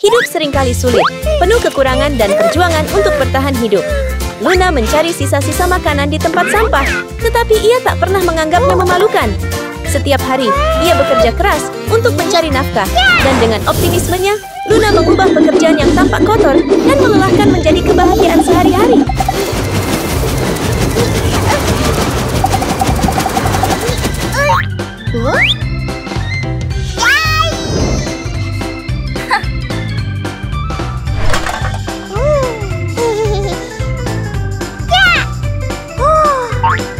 Hidup seringkali sulit, penuh kekurangan dan perjuangan untuk bertahan hidup. Luna mencari sisa-sisa makanan di tempat sampah, tetapi ia tak pernah menganggapnya memalukan. Setiap hari, ia bekerja keras untuk mencari nafkah, dan dengan optimismenya, Luna mengubah pekerjaan yang tampak kotor dan melelahkan menjadi kebahagiaan sehari-hari.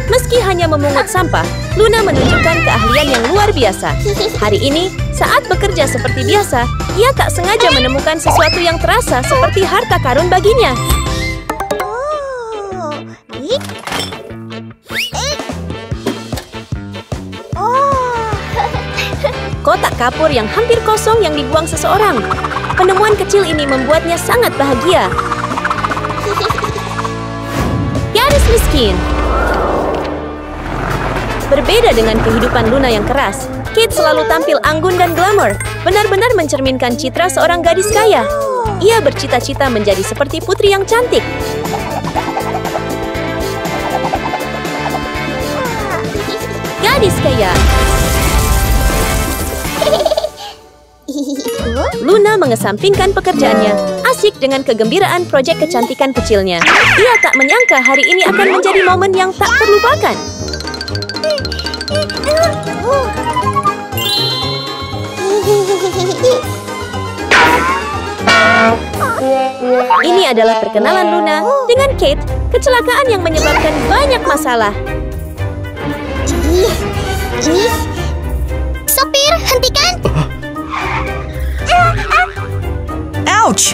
Meski hanya memungut sampah, Luna menunjukkan keahlian yang luar biasa. Hari ini, saat bekerja seperti biasa, ia tak sengaja menemukan sesuatu yang terasa seperti harta karun baginya. Kotak kapur yang hampir kosong yang dibuang seseorang. Penemuan kecil ini membuatnya sangat bahagia. Gadis miskin. Berbeda dengan kehidupan Luna yang keras, Kate selalu tampil anggun dan glamor, benar-benar mencerminkan citra seorang gadis kaya. Ia bercita-cita menjadi seperti putri yang cantik. Gadis kaya. Luna mengesampingkan pekerjaannya, asyik dengan kegembiraan proyek kecantikan kecilnya. Ia tak menyangka hari ini akan menjadi momen yang tak terlupakan. Ini adalah perkenalan Luna dengan Kate, kecelakaan yang menyebabkan banyak masalah. Sopir, hentikan! Ouch!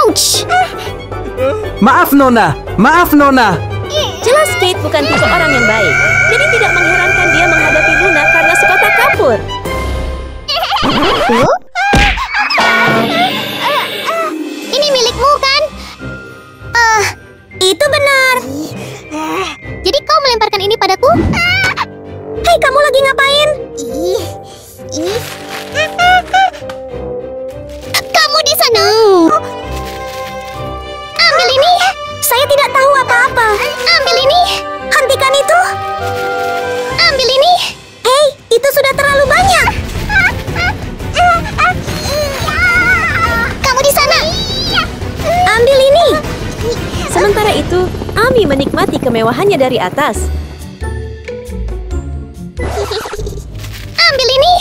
Ouch! Maaf, Nona! Maaf, Nona! Jelas Kate bukan tipe orang yang baik, jadi tidak mengherankan dia menghadapi Luna karena sekotak kapur. Ini milikmu, kan? Itu benar. Jadi kau melemparkan ini padaku? Hei, kamu lagi ngapain? Kamu di sana. Ambil ini. Saya tidak tahu apa-apa. Ambil ini. Hentikan itu. Ambil ini. Hei, itu sudah terlalu banyak. Kamu di sana. Ambil ini. Sementara itu, Ami menikmati kemewahannya dari atas. Ambil ini.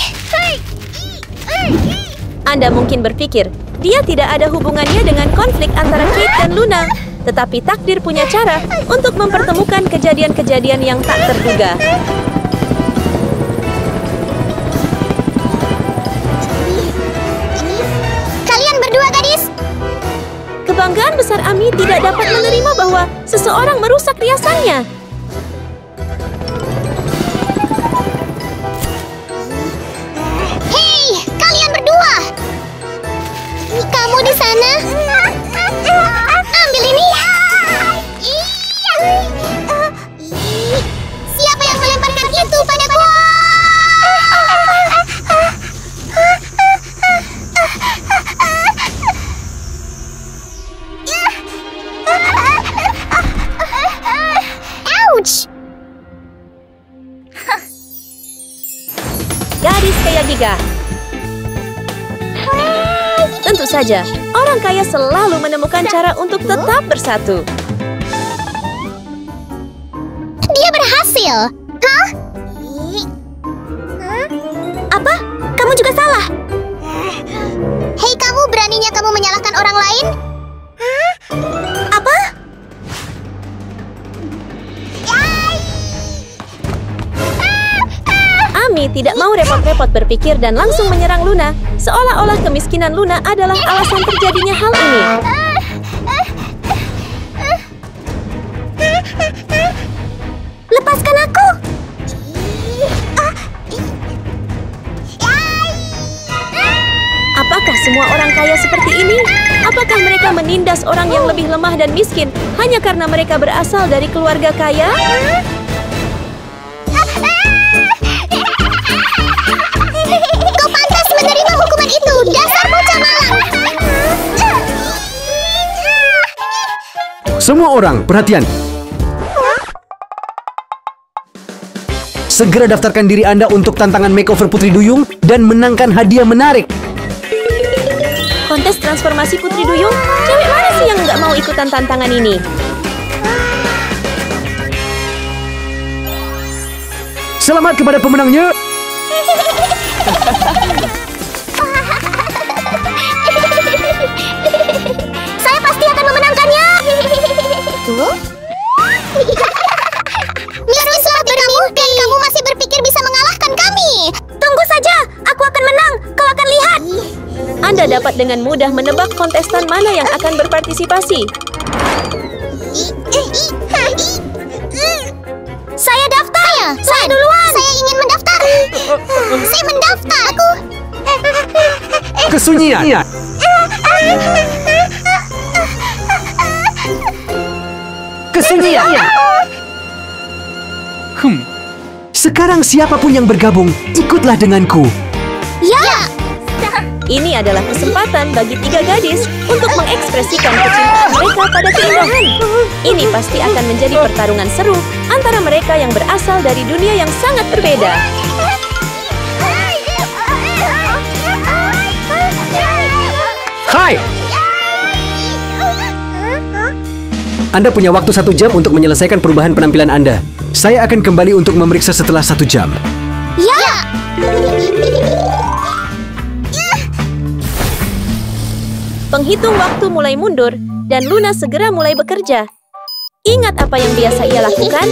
Anda mungkin berpikir, dia tidak ada hubungannya dengan konflik antara Kate dan Luna. Tetapi takdir punya cara untuk mempertemukan kejadian-kejadian yang tak terduga. Kalian berdua, gadis. Kebanggaan besar Ami tidak dapat menerima bahwa seseorang merusak riasannya. Hei, kalian berdua. Kamu di sana. Ambil ini. Siapa yang melemparkan itu padaku? Ouch! Gadis kaya gigah. Tentu saja, orang kaya selalu menemukan cara untuk tetap bersatu. Dia berhasil. Hah? Apa? Kamu juga salah. Hei kamu, beraninya kamu menyalahkan orang lain? Apa? Ami tidak mau repot-repot berpikir dan langsung menyerang Luna, seolah-olah kemiskinan Luna adalah alasan terjadinya hal ini. Lepaskan aku! Apakah semua orang kaya seperti ini? Apakah mereka menindas orang yang lebih lemah dan miskin hanya karena mereka berasal dari keluarga kaya? Kau pantas menerima hukuman itu, dasar Semua orang, perhatian. Segera daftarkan diri Anda untuk tantangan makeover Putri Duyung dan menangkan hadiah menarik. Kontes transformasi Putri Duyung? Cewek mana sih yang nggak mau ikutan tantangan ini? Selamat kepada pemenangnya. Saya pasti akan memenangkannya. Teruslah bermimpi. Kamu masih berpikir bisa mengalahkan kami. Tunggu saja, aku akan menang. Kau akan lihat. Anda dapat dengan mudah menebak kontestan mana yang akan berpartisipasi. Saya daftar. Saya duluan. Saya ingin mendaftar. Saya mendaftar. Aku. Kesunyian. Kesunyian. Sekarang siapapun yang bergabung, ikutlah denganku. Ya. Ini adalah kesempatan bagi 3 gadis untuk mengekspresikan kecintaan mereka pada keindahan. Ini pasti akan menjadi pertarungan seru antara mereka yang berasal dari dunia yang sangat berbeda. Hai! Anda punya waktu 1 jam untuk menyelesaikan perubahan penampilan Anda. Saya akan kembali untuk memeriksa setelah 1 jam. Ya. Penghitung waktu mulai mundur, dan Luna segera mulai bekerja. Ingat apa yang biasa ia lakukan?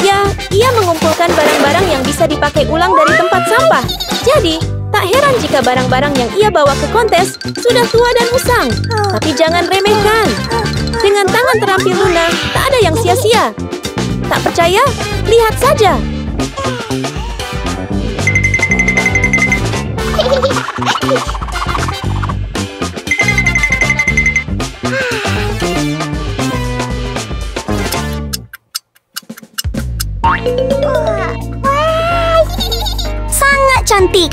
Ya, ia mengumpulkan barang-barang yang bisa dipakai ulang dari tempat sampah. Jadi, tak heran jika barang-barang yang ia bawa ke kontes sudah tua dan usang. Tapi jangan remehkan. Dengan tangan terampil Luna, tak ada yang sia-sia. Tak percaya? Lihat saja. Sangat cantik.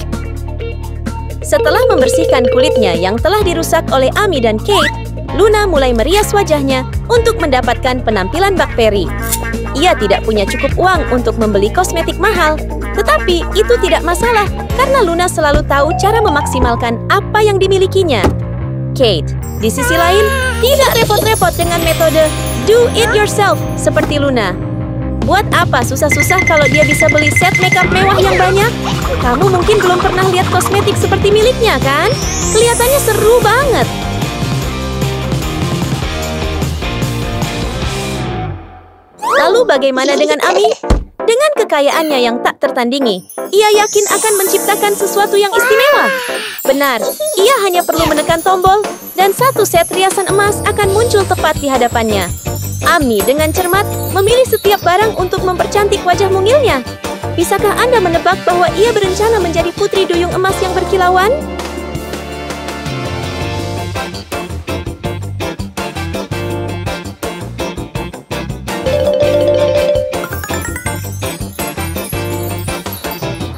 Setelah membersihkan kulitnya yang telah dirusak oleh Amy dan Kate, Luna mulai merias wajahnya untuk mendapatkan penampilan Bak Peri. Ia tidak punya cukup uang untuk membeli kosmetik mahal, tetapi itu tidak masalah karena Luna selalu tahu cara memaksimalkan apa yang dimilikinya. Kate, di sisi lain, tidak repot-repot dengan metode do it yourself seperti Luna. Buat apa susah-susah kalau dia bisa beli set makeup mewah yang banyak? Kamu mungkin belum pernah lihat kosmetik seperti miliknya, kan? Kelihatannya seru banget. Lalu bagaimana dengan Amy? Dengan kekayaannya yang tak tertandingi, ia yakin akan menciptakan sesuatu yang istimewa. Benar, ia hanya perlu menekan tombol dan 1 set riasan emas akan muncul tepat di hadapannya. Amy dengan cermat memilih setiap barang untuk mempercantik wajah mungilnya. Bisakah Anda menebak bahwa ia berencana menjadi putri duyung emas yang berkilauan?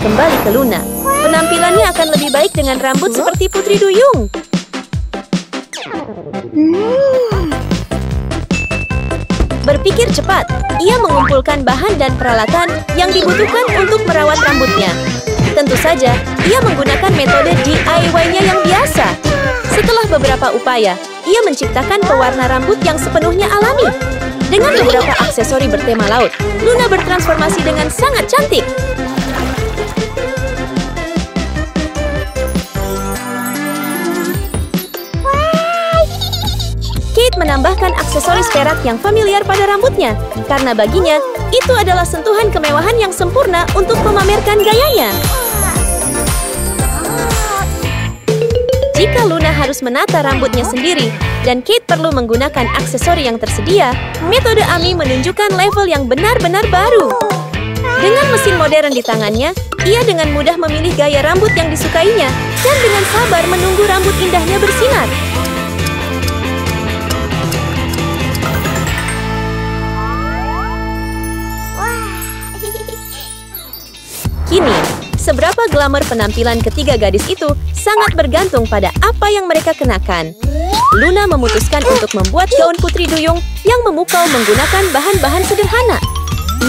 Kembali ke Luna. Penampilannya akan lebih baik dengan rambut seperti Putri Duyung. Berpikir cepat, ia mengumpulkan bahan dan peralatan yang dibutuhkan untuk merawat rambutnya. Tentu saja, ia menggunakan metode DIY-nya yang biasa. Setelah beberapa upaya, ia menciptakan pewarna rambut yang sepenuhnya alami. Dengan beberapa aksesori bertema laut, Luna bertransformasi dengan sangat cantik. Kate menambahkan aksesoris perak yang familiar pada rambutnya, karena baginya, itu adalah sentuhan kemewahan yang sempurna untuk memamerkan gayanya. Jika Luna harus menata rambutnya sendiri, dan Kate perlu menggunakan aksesori yang tersedia, metode Amy menunjukkan level yang benar-benar baru. Dengan mesin modern di tangannya, ia dengan mudah memilih gaya rambut yang disukainya, dan dengan sabar menunggu rambut indahnya bersinar. Kini, seberapa glamor penampilan ketiga gadis itu sangat bergantung pada apa yang mereka kenakan. Luna memutuskan untuk membuat gaun Putri Duyung yang memukau menggunakan bahan-bahan sederhana.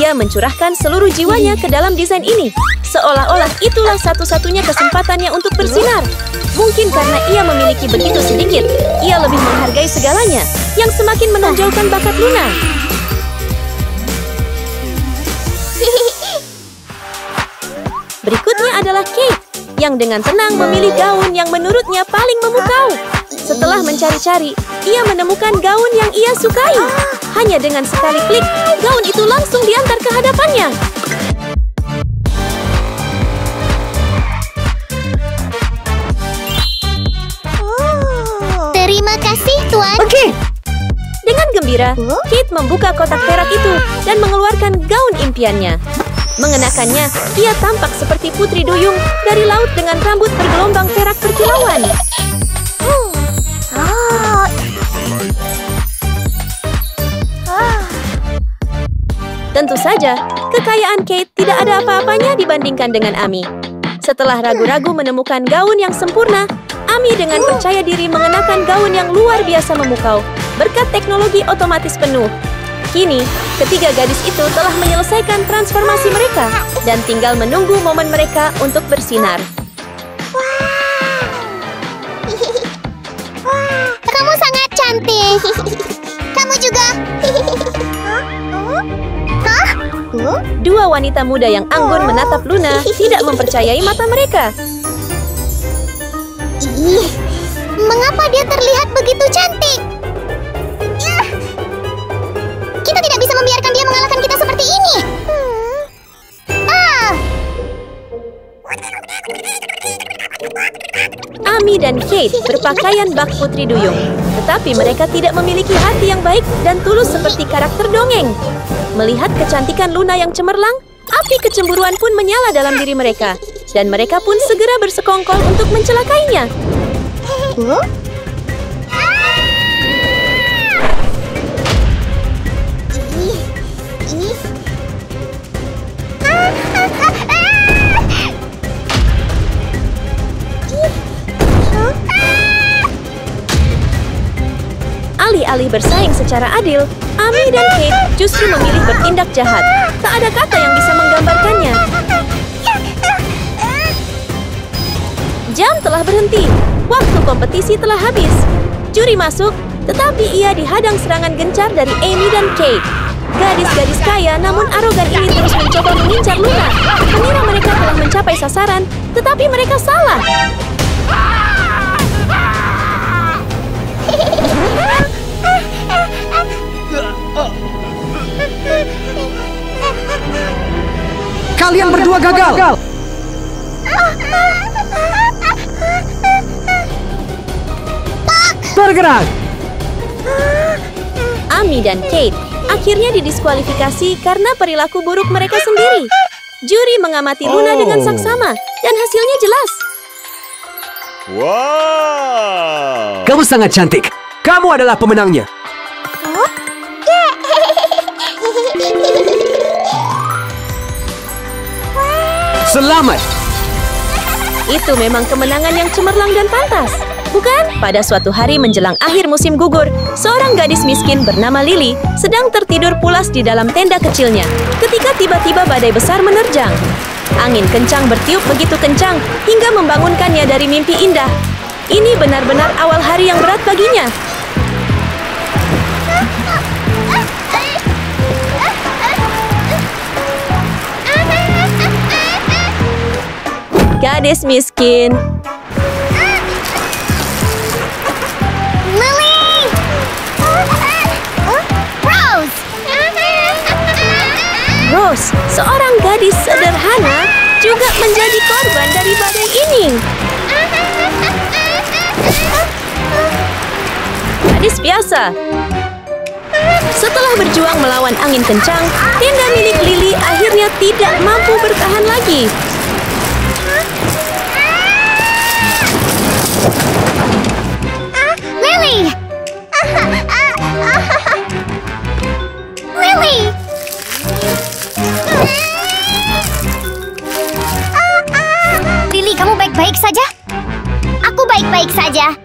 Ia mencurahkan seluruh jiwanya ke dalam desain ini, seolah-olah itulah satu-satunya kesempatannya untuk bersinar. Mungkin karena ia memiliki begitu sedikit, ia lebih menghargai segalanya, yang semakin menonjolkan bakat Luna. Berikutnya adalah Kate, yang dengan tenang memilih gaun yang menurutnya paling memukau. Setelah mencari-cari, ia menemukan gaun yang ia sukai. Hanya dengan sekali klik, gaun itu langsung diantar ke hadapannya. Terima kasih, Tuan. Oke. Dengan gembira, Kate membuka kotak perak itu dan mengeluarkan gaun impiannya. Mengenakannya, ia tampak seperti Putri Duyung dari laut dengan rambut bergelombang perak berkilauan. Tentu saja, kekayaan Kate tidak ada apa-apanya dibandingkan dengan Ami. Setelah ragu-ragu menemukan gaun yang sempurna, Ami dengan percaya diri mengenakan gaun yang luar biasa memukau berkat teknologi otomatis penuh. Kini, ketiga gadis itu telah menyelesaikan transformasi mereka dan tinggal menunggu momen mereka untuk bersinar. Kamu sangat cantik. Kamu juga. Dua wanita muda yang anggun menatap Luna tidak mempercayai mata mereka. Ih, mengapa dia terlihat begitu cantik? Kita tidak bisa membiarkan dia mengalahkan kita seperti ini. Ami dan Kate berpakaian bak Putri Duyung, tetapi mereka tidak memiliki hati yang baik dan tulus seperti karakter dongeng. Melihat kecantikan Luna yang cemerlang, api kecemburuan pun menyala dalam diri mereka, dan mereka pun segera bersekongkol untuk mencelakainya. Alih-alih bersaing secara adil, Ami dan Kate justru memilih bertindak jahat. Tak ada kata yang bisa menggambarkannya. Jam telah berhenti. Waktu kompetisi telah habis. Juri masuk, tetapi ia dihadang serangan gencar dari Amy dan Kate. Gadis-gadis kaya namun arogan ini terus mencoba mengincar Luna. Mengira mereka telah mencapai sasaran, tetapi mereka salah. Kalian berdua gagal. Bergerak. Ami dan Kate akhirnya didiskualifikasi karena perilaku buruk mereka sendiri. Juri mengamati Luna dengan saksama dan hasilnya jelas. Wow! Kamu sangat cantik. Kamu adalah pemenangnya. Selamat. Itu memang kemenangan yang cemerlang dan pantas, bukan? Pada suatu hari menjelang akhir musim gugur, seorang gadis miskin bernama Lily sedang tertidur pulas di dalam tenda kecilnya ketika tiba-tiba badai besar menerjang. Angin kencang bertiup begitu kencang hingga membangunkannya dari mimpi indah. Ini benar-benar awal hari yang berat baginya. Gadis miskin. Lily! Rose! Rose, seorang gadis sederhana, juga menjadi korban dari badai ini. Gadis biasa. Setelah berjuang melawan angin kencang, tenda milik Lily akhirnya tidak mampu bertahan lagi. Lily! Lily! Lily, kamu baik-baik saja? Aku baik-baik saja.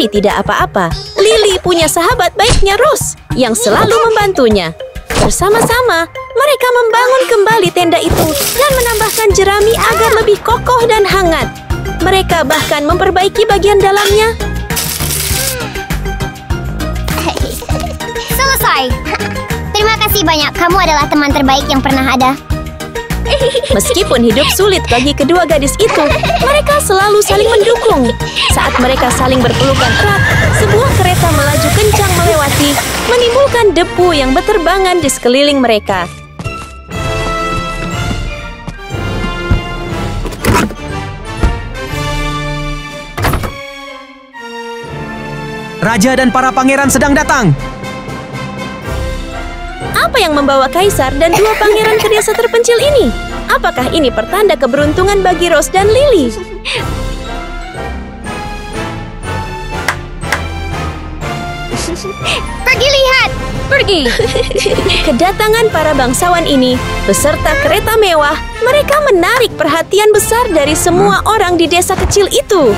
Tapi tidak apa-apa. Lily punya sahabat baiknya Rose yang selalu membantunya. Bersama-sama, mereka membangun kembali tenda itu dan menambahkan jerami agar lebih kokoh dan hangat. Mereka bahkan memperbaiki bagian dalamnya. Selesai. Terima kasih banyak. Kamu adalah teman terbaik yang pernah ada. Meskipun hidup sulit bagi kedua gadis itu, mereka selalu saling mendukung. Saat mereka saling berpelukan erat, sebuah kereta melaju kencang melewati, menimbulkan debu yang berterbangan di sekeliling mereka. Raja dan para pangeran sedang datang. Apa yang membawa Kaisar dan dua pangeran ke desa terpencil ini? Apakah ini pertanda keberuntungan bagi Rose dan Lily? Pergi lihat. Pergi. Kedatangan para bangsawan ini beserta kereta mewah, mereka menarik perhatian besar dari semua orang di desa kecil itu.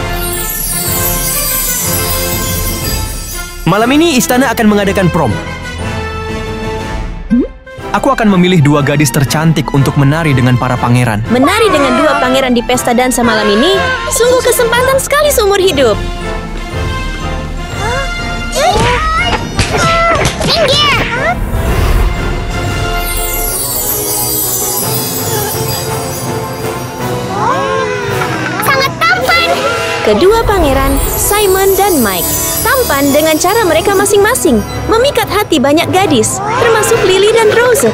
Malam ini istana akan mengadakan prom. Aku akan memilih dua gadis tercantik untuk menari dengan para pangeran. Menari dengan dua pangeran di pesta dansa malam ini sungguh kesempatan sekali seumur hidup. Minggir! Sangat tampan. Kedua pangeran, Simon dan Mike, tampan dengan cara mereka masing-masing, memikat hati banyak gadis, termasuk Lily dan Rose.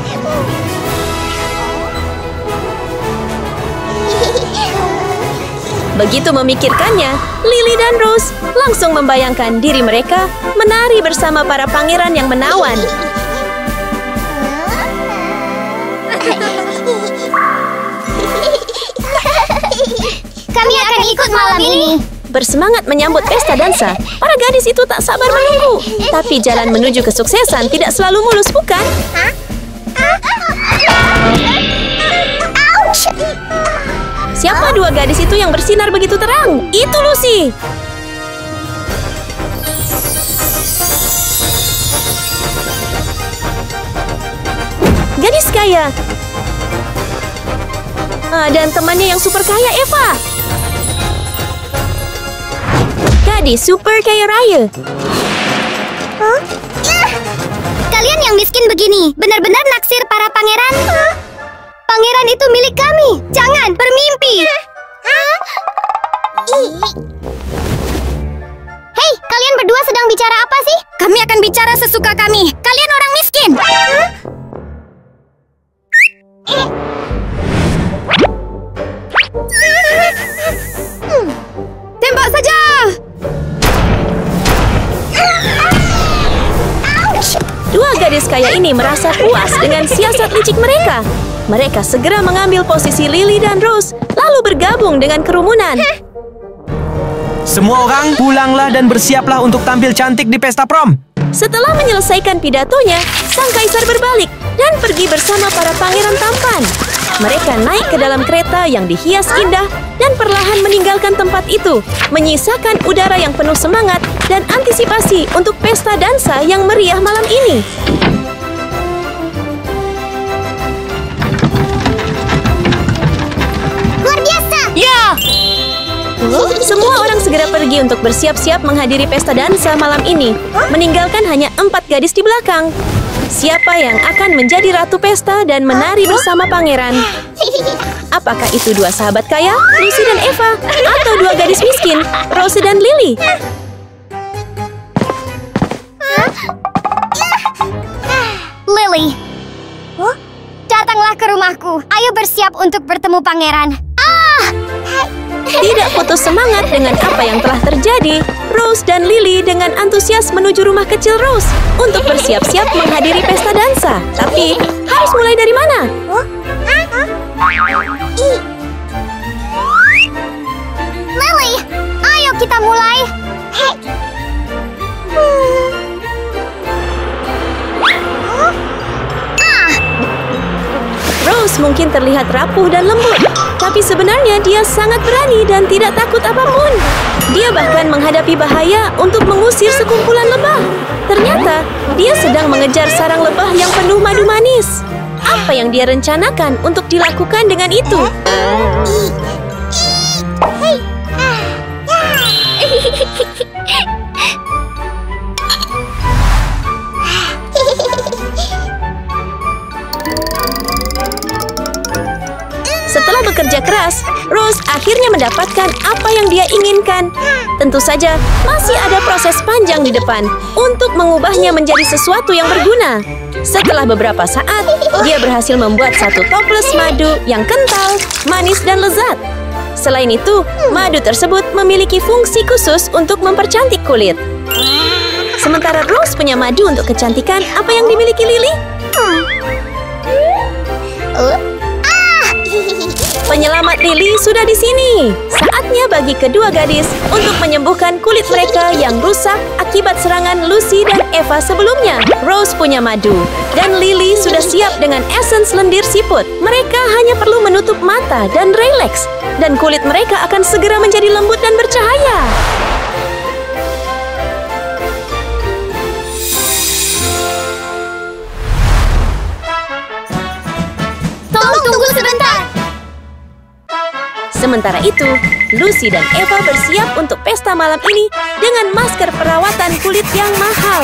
Begitu memikirkannya, Lily dan Rose langsung membayangkan diri mereka menari bersama para pangeran yang menawan. Kami akan ikut malam ini. Bersemangat menyambut pesta dansa, para gadis itu tak sabar menunggu. Tapi jalan menuju kesuksesan tidak selalu mulus, bukan? Ouch! Siapa dua gadis itu yang bersinar begitu terang? Itu Lucy! Gadis kaya. Dan temannya yang super kaya, Eva. Gadis super kaya raya. Kalian yang miskin begini, benar-benar naksir para pangeran? Pangeran itu milik kami. Jangan bermimpi. Hei, kalian berdua sedang bicara apa sih? Kami akan bicara sesuka kami. Kalian orang miskin. Tembak saja. Dua gadis kaya ini merasa puas dengan siasat licik mereka. Mereka segera mengambil posisi Lily dan Rose, lalu bergabung dengan kerumunan. Semua orang pulanglah dan bersiaplah untuk tampil cantik di pesta prom. Setelah menyelesaikan pidatonya, sang kaisar berbalik dan pergi bersama para pangeran tampan. Mereka naik ke dalam kereta yang dihias indah dan perlahan meninggalkan tempat itu, menyisakan udara yang penuh semangat dan antisipasi untuk pesta dansa yang meriah malam ini. Luar biasa. Ya! Semua orang segera pergi untuk bersiap-siap menghadiri pesta dansa malam ini, meninggalkan hanya 4 gadis di belakang. Siapa yang akan menjadi ratu pesta dan menari bersama pangeran? Apakah itu dua sahabat kaya, Lucy dan Eva, atau dua gadis miskin, Rose dan Lily? Lily, datanglah ke rumahku. Ayo bersiap untuk bertemu pangeran. Tidak putus semangat dengan apa yang telah terjadi, Rose dan Lily dengan antusias menuju rumah kecil Rose untuk bersiap-siap menghadiri pesta dansa. Tapi, harus mulai dari mana? Lily, ayo kita mulai. Rose Rose mungkin terlihat rapuh dan lembut, tapi sebenarnya dia sangat berani dan tidak takut apapun. Dia bahkan menghadapi bahaya untuk mengusir sekumpulan lebah. Ternyata, dia sedang mengejar sarang lebah yang penuh madu manis. Apa yang dia rencanakan untuk dilakukan dengan itu? Setelah bekerja keras, Rose akhirnya mendapatkan apa yang dia inginkan. Tentu saja, masih ada proses panjang di depan untuk mengubahnya menjadi sesuatu yang berguna. Setelah beberapa saat, dia berhasil membuat satu toples madu yang kental, manis, dan lezat. Selain itu, madu tersebut memiliki fungsi khusus untuk mempercantik kulit. Sementara Rose punya madu untuk kecantikan, apa yang dimiliki Lily? Penyelamat Lily sudah di sini. Saatnya bagi kedua gadis untuk menyembuhkan kulit mereka yang rusak akibat serangan Lucy dan Eva sebelumnya. Rose punya madu, dan Lily sudah siap dengan essence lendir siput. Mereka hanya perlu menutup mata dan rileks, dan kulit mereka akan segera menjadi lembut dan bercahaya. Tunggu sebentar. Sementara itu, Lucy dan Eva bersiap untuk pesta malam ini dengan masker perawatan kulit yang mahal.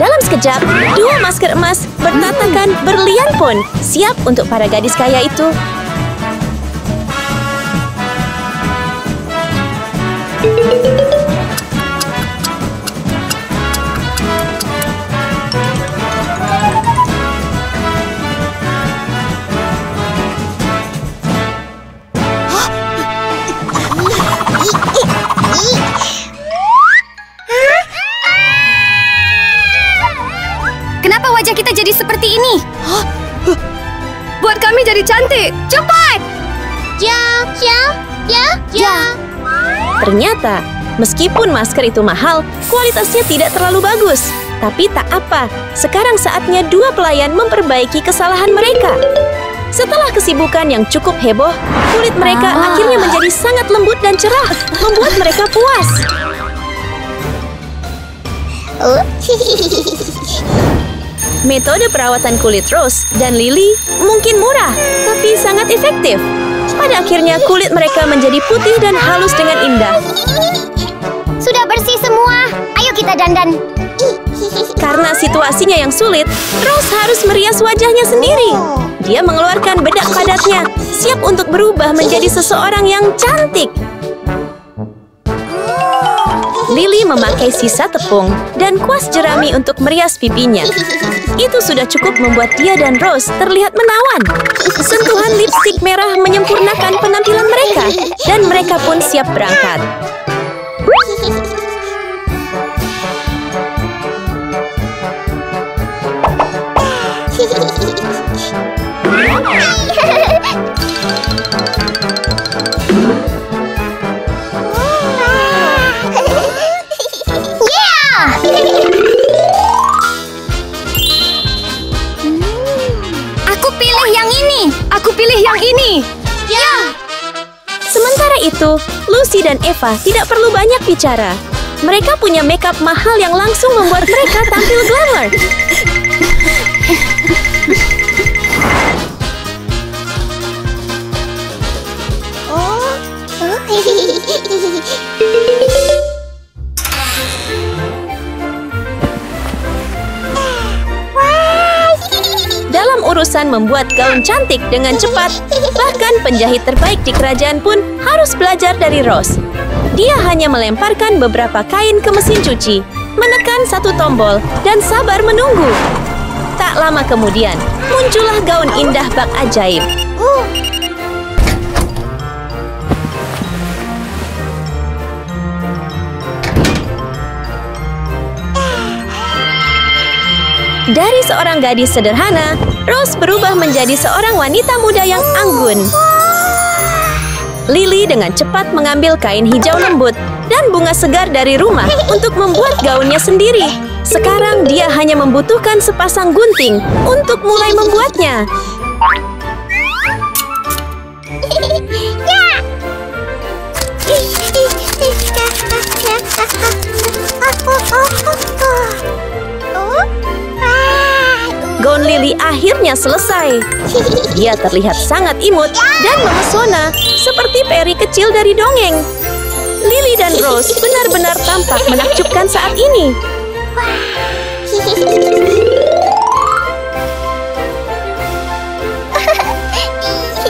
Dalam sekejap, dua masker emas bertatakan berlian pun siap untuk para gadis kaya itu. Kenapa wajah kita jadi seperti ini? Buat kami jadi cantik. Cepat! Ternyata, meskipun masker itu mahal, kualitasnya tidak terlalu bagus. Tapi tak apa, sekarang saatnya dua pelayan memperbaiki kesalahan mereka. Setelah kesibukan yang cukup heboh, kulit mereka akhirnya menjadi sangat lembut dan cerah, membuat mereka puas. Metode perawatan kulit Rose dan Lily mungkin murah, tapi sangat efektif. Pada akhirnya kulit mereka menjadi putih dan halus dengan indah. Sudah bersih semua. Ayo kita dandan. Karena situasinya yang sulit, Rose harus merias wajahnya sendiri. Dia mengeluarkan bedak padatnya, siap untuk berubah menjadi seseorang yang cantik. Lily memakai sisa tepung dan kuas jerami untuk merias pipinya. Itu sudah cukup membuat dia dan Rose terlihat menawan. Sentuhan lipstik merah menyempurnakan penampilan mereka, dan mereka pun siap berangkat. Aku pilih yang ini. Ya. Sementara itu, Lucy dan Eva tidak perlu banyak bicara. Mereka punya makeup mahal yang langsung membuat mereka tampil glamour. Dalam urusan membuat gaun cantik dengan cepat, bahkan penjahit terbaik di kerajaan pun harus belajar dari Rose. Dia hanya melemparkan beberapa kain ke mesin cuci, menekan satu tombol, dan sabar menunggu. Tak lama kemudian, muncullah gaun indah bak ajaib. Dari seorang gadis sederhana, Rose berubah menjadi seorang wanita muda yang anggun. Lily dengan cepat mengambil kain hijau lembut dan bunga segar dari rumah untuk membuat gaunnya sendiri. Sekarang dia hanya membutuhkan sepasang gunting untuk mulai membuatnya. Gaun Lily akhirnya selesai. Dia terlihat sangat imut dan memesona, seperti peri kecil dari dongeng. Lily dan Rose benar-benar tampak menakjubkan saat ini.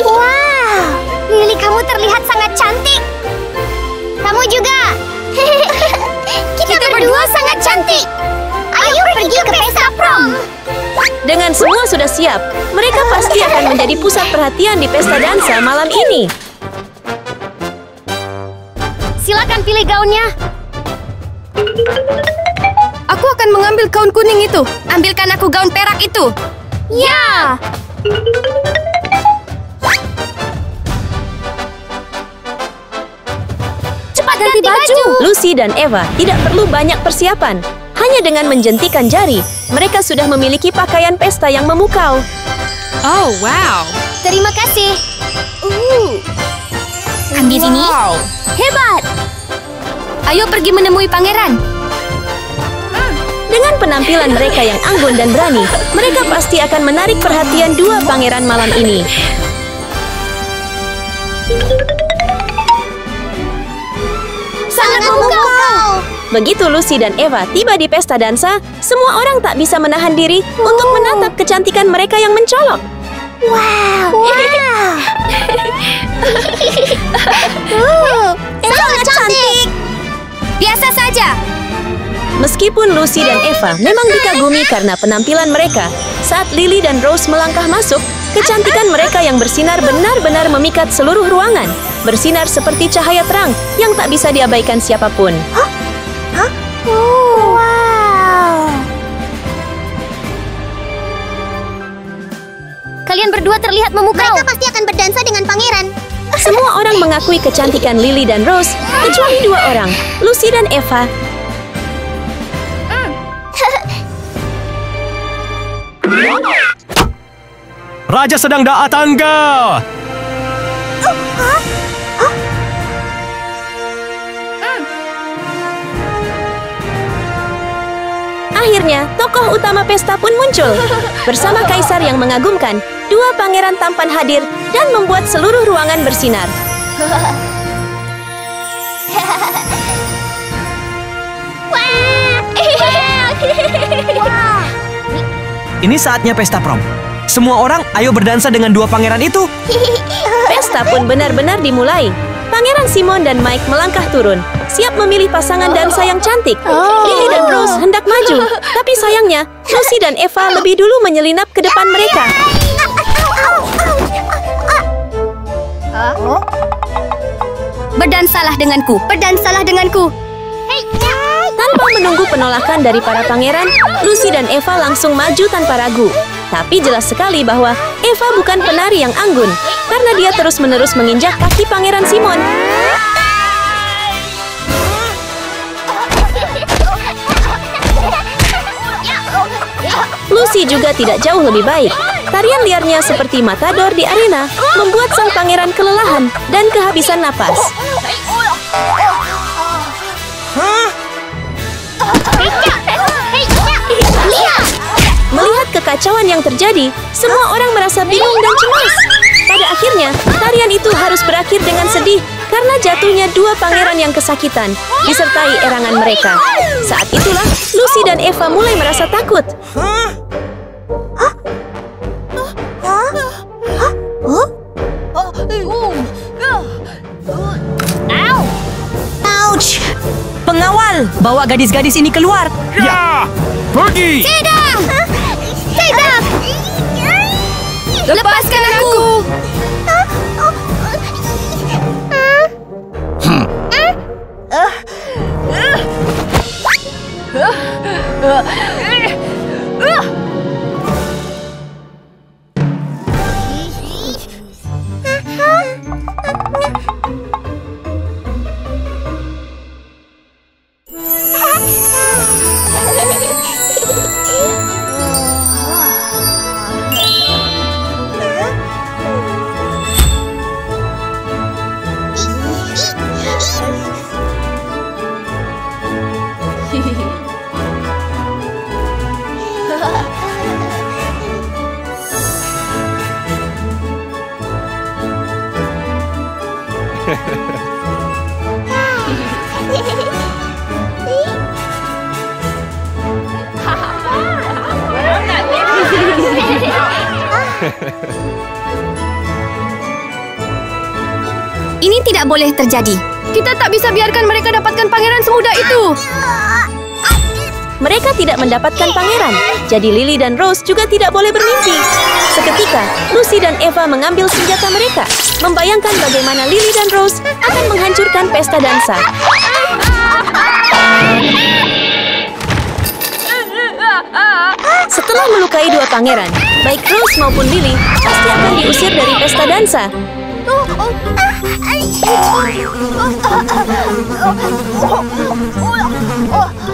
Wow, Lily, kamu terlihat sangat cantik. Kamu juga. Kita berdua sangat cantik. Ayo pergi ke pesta prom. Dengan semua sudah siap, mereka pasti akan menjadi pusat perhatian di pesta dansa malam ini. Silakan pilih gaunnya. Aku akan mengambil gaun kuning itu. Ambilkan aku gaun perak itu. Ya. Cepat ganti baju. Lucy dan Eva tidak perlu banyak persiapan. Hanya dengan menjentikan jari, mereka sudah memiliki pakaian pesta yang memukau. Oh, wow. Terima kasih. Ambil ini. Hebat. Ayo pergi menemui pangeran. Dengan penampilan mereka yang anggun dan berani, mereka pasti akan menarik perhatian dua pangeran malam ini. Sangat memukau. Begitu Lucy dan Eva tiba di pesta dansa, semua orang tak bisa menahan diri untuk menatap kecantikan mereka yang mencolok. Wow. Sangat cantik. Biasa saja. Meskipun Lucy dan Eva memang dikagumi karena penampilan mereka, saat Lily dan Rose melangkah masuk, kecantikan mereka yang bersinar benar-benar memikat seluruh ruangan. Bersinar seperti cahaya terang yang tak bisa diabaikan siapapun. Wow. Kalian berdua terlihat memukau. Mereka pasti akan berdansa dengan pangeran. Semua orang mengakui kecantikan Lily dan Rose, kecuali dua orang, Lucy dan Eva. Raja sedang datang ke. Akhirnya, tokoh utama pesta pun muncul. Bersama kaisar yang mengagumkan, dua pangeran tampan hadir dan membuat seluruh ruangan bersinar. Ini saatnya pesta prom. Semua orang ayo berdansa dengan dua pangeran itu. Pesta pun benar-benar dimulai. Pangeran Simon dan Mike melangkah turun, siap memilih pasangan dansa yang cantik. Lily dan Rose hendak maju, tapi sayangnya, Lucy dan Eva lebih dulu menyelinap ke depan mereka. Berdansalah denganku. Berdansalah denganku. Tanpa menunggu penolakan dari para pangeran, Lucy dan Eva langsung maju tanpa ragu. Tapi jelas sekali bahwa Eva bukan penari yang anggun, karena dia terus-menerus menginjak kaki Pangeran Simon. Lucy juga tidak jauh lebih baik. Tarian liarnya seperti matador di arena membuat sang pangeran kelelahan dan kehabisan napas. Melihat kekacauan yang terjadi, semua orang merasa bingung dan cemas. Pada akhirnya, tarian itu harus berakhir dengan sedih karena jatuhnya dua pangeran yang kesakitan, disertai erangan mereka. Saat itulah, Lucy dan Eva mulai merasa takut. Ouch! Pengawal, bawa gadis-gadis ini keluar. Ya, pergi. Tidak! Tidak! Lepaskan aku! Ini tidak boleh terjadi. Kita tak bisa biarkan mereka dapatkan pangeran semudah itu. Mereka tidak mendapatkan pangeran, jadi Lily dan Rose juga tidak boleh bermimpi. Seketika, Lucy dan Eva mengambil senjata mereka, membayangkan bagaimana Lily dan Rose akan menghancurkan pesta dansa. Setelah melukai dua pangeran, baik Rose maupun Lily pasti akan diusir dari pesta dansa.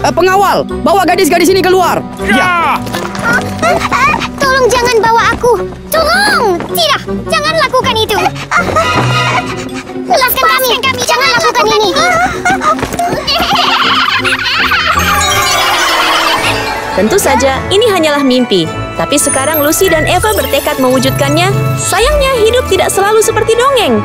Pengawal, bawa gadis-gadis ini keluar. Ya! Tolong jangan bawa aku. Tolong! Tidak, jangan lakukan itu. Lepaskan kami. Jangan lakukan ini. Tentu saja, ini hanyalah mimpi. Tapi sekarang Lucy dan Eva bertekad mewujudkannya. Sayangnya, hidup tidak selalu seperti dongeng.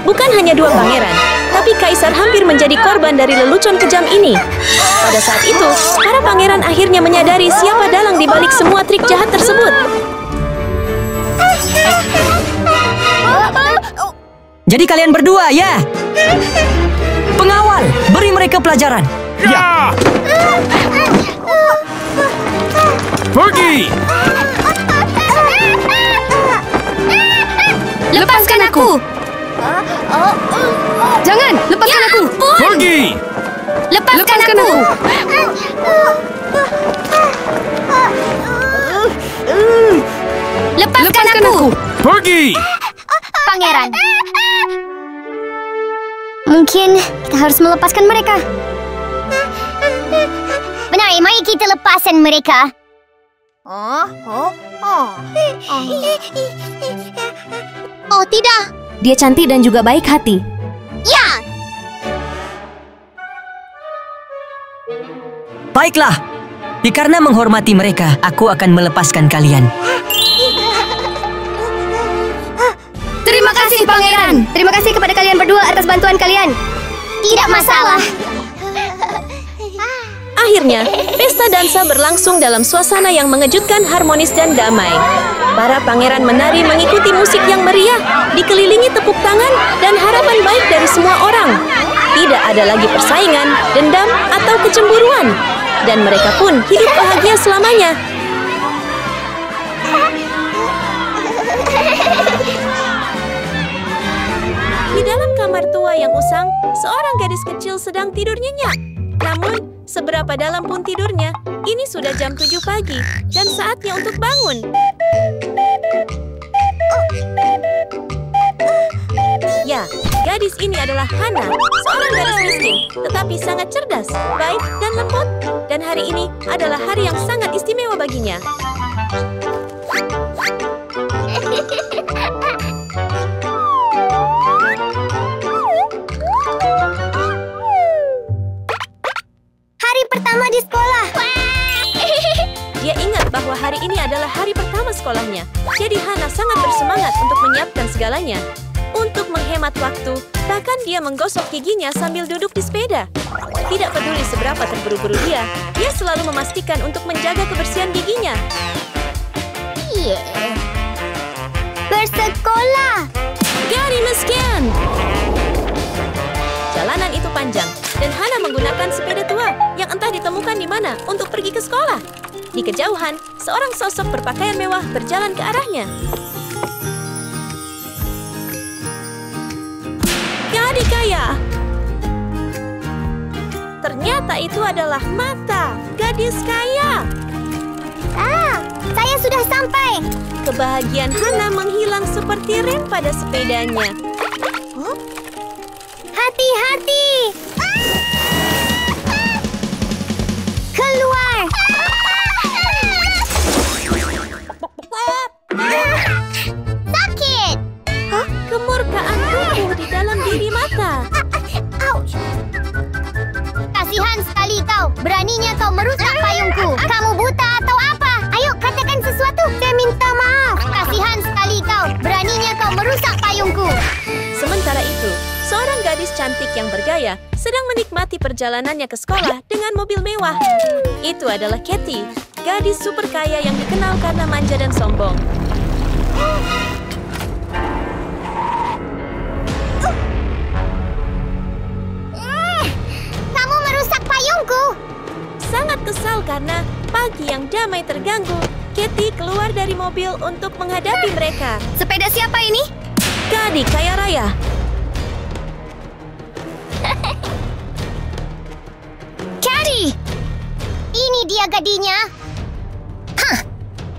Bukan hanya dua pangeran, tapi Kaisar hampir menjadi korban dari lelucon kejam ini. Pada saat itu, para pangeran akhirnya menyadari siapa dalang di balik semua trik jahat tersebut. Jadi kalian berdua, ya? Pengawal, beri mereka pelajaran. Ya! Pergi! Lepaskan aku. Jangan, lepaskan aku. Pergi! Lepaskan aku. Lepaskan aku. Pergi! Pangeran. Mungkin kita harus melepaskan mereka. Benar, mari kita lepaskan mereka. Oh, tidak. Dia cantik dan juga baik hati. Ya. Baiklah. Karena menghormati mereka, aku akan melepaskan kalian. Terima kasih, Pangeran. Terima kasih kepada kalian berdua atas bantuan kalian. Tidak masalah. Akhirnya, pesta dansa berlangsung dalam suasana yang mengejutkan, harmonis, dan damai. Para pangeran menari mengikuti musik yang meriah, dikelilingi tepuk tangan, dan harapan baik dari semua orang. Tidak ada lagi persaingan, dendam, atau kecemburuan. Dan mereka pun hidup bahagia selamanya. Di dalam kamar tua yang usang, seorang gadis kecil sedang tidur nyenyak. Namun, seberapa dalam pun tidurnya, ini sudah jam 7 pagi dan saatnya untuk bangun. Ya, gadis ini adalah Hana, seorang gadis miskin, tetapi sangat cerdas, baik, dan lembut. Dan hari ini adalah hari yang sangat istimewa baginya. Hari pertama di sekolah. Dia ingat bahwa hari ini adalah hari pertama sekolahnya. Jadi Hana sangat bersemangat untuk menyiapkan segalanya. Untuk menghemat waktu, bahkan dia menggosok giginya sambil duduk di sepeda. Tidak peduli seberapa terburu-buru dia selalu memastikan untuk menjaga kebersihan giginya. Bersekolah. Gari miskin! Jalanan itu panjang, dan Hana menggunakan sepeda tua yang entah ditemukan di mana untuk pergi ke sekolah. Di kejauhan, seorang sosok berpakaian mewah berjalan ke arahnya. Gadis kaya! Ternyata itu adalah Mata, gadis kaya. Saya sudah sampai. Kebahagiaan Hana menghilang seperti rem pada sepedanya. Hati-hati. Keluar. Sakit. Kemurkaan tumbuh di dalam diri Mata. Ouch. cantik yang bergaya sedang menikmati perjalanannya ke sekolah dengan mobil mewah. Itu adalah Katie, gadis super kaya yang dikenal karena manja dan sombong. Kamu merusak payungku. Sangat kesal karena pagi yang damai terganggu, Katie keluar dari mobil untuk menghadapi mereka. Sepeda siapa ini? Gadis kaya raya. Katie, ini dia gadinya. Hah,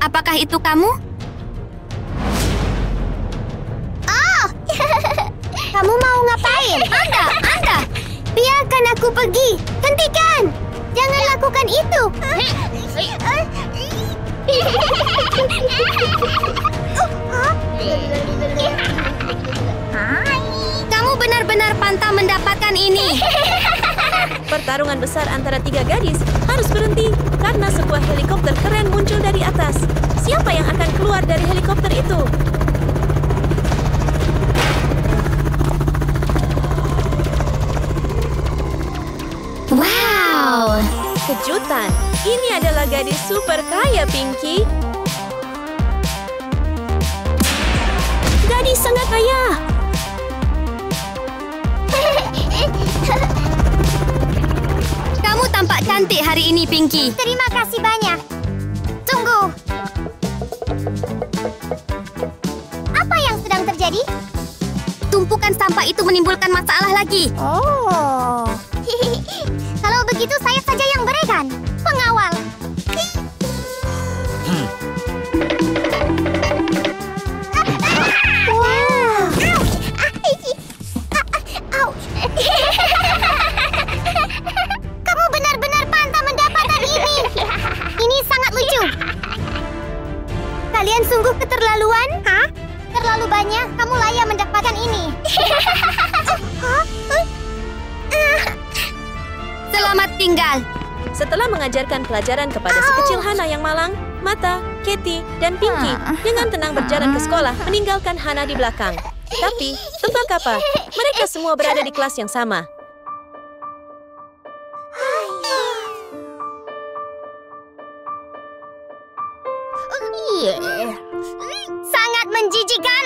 apakah itu kamu? Oh, kamu mau ngapain? Anda, biarkan aku pergi. Hentikan, jangan lakukan itu. Kamu benar-benar pantas mendapatkan ini. Pertarungan besar antara 3 gadis harus berhenti karena sebuah helikopter keren muncul dari atas. Siapa yang akan keluar dari helikopter itu? Wow. Kejutan, ini adalah gadis super kaya, Pinky. Gadis sangat kaya. Kamu tampak cantik hari ini, Pinky. Terima kasih banyak. Tunggu. Apa yang sedang terjadi? Tumpukan sampah itu menimbulkan masalah lagi. Oh. Kalau begitu saya saja yang berikan. Pengawal. Wow. Ouch. Kamu benar-benar pantas mendapatkan ini. Ini sangat lucu. Kalian sungguh keterlaluan? Hah? Terlalu banyak. Kamu layak mendapatkan ini. Selamat tinggal. Setelah mengajarkan pelajaran kepada si kecil Hana yang malang, Mata, Katie, dan Pinky dengan tenang berjalan ke sekolah meninggalkan Hana di belakang. Tapi, tebak apa? Mereka semua berada di kelas yang sama. Sangat menjijikkan.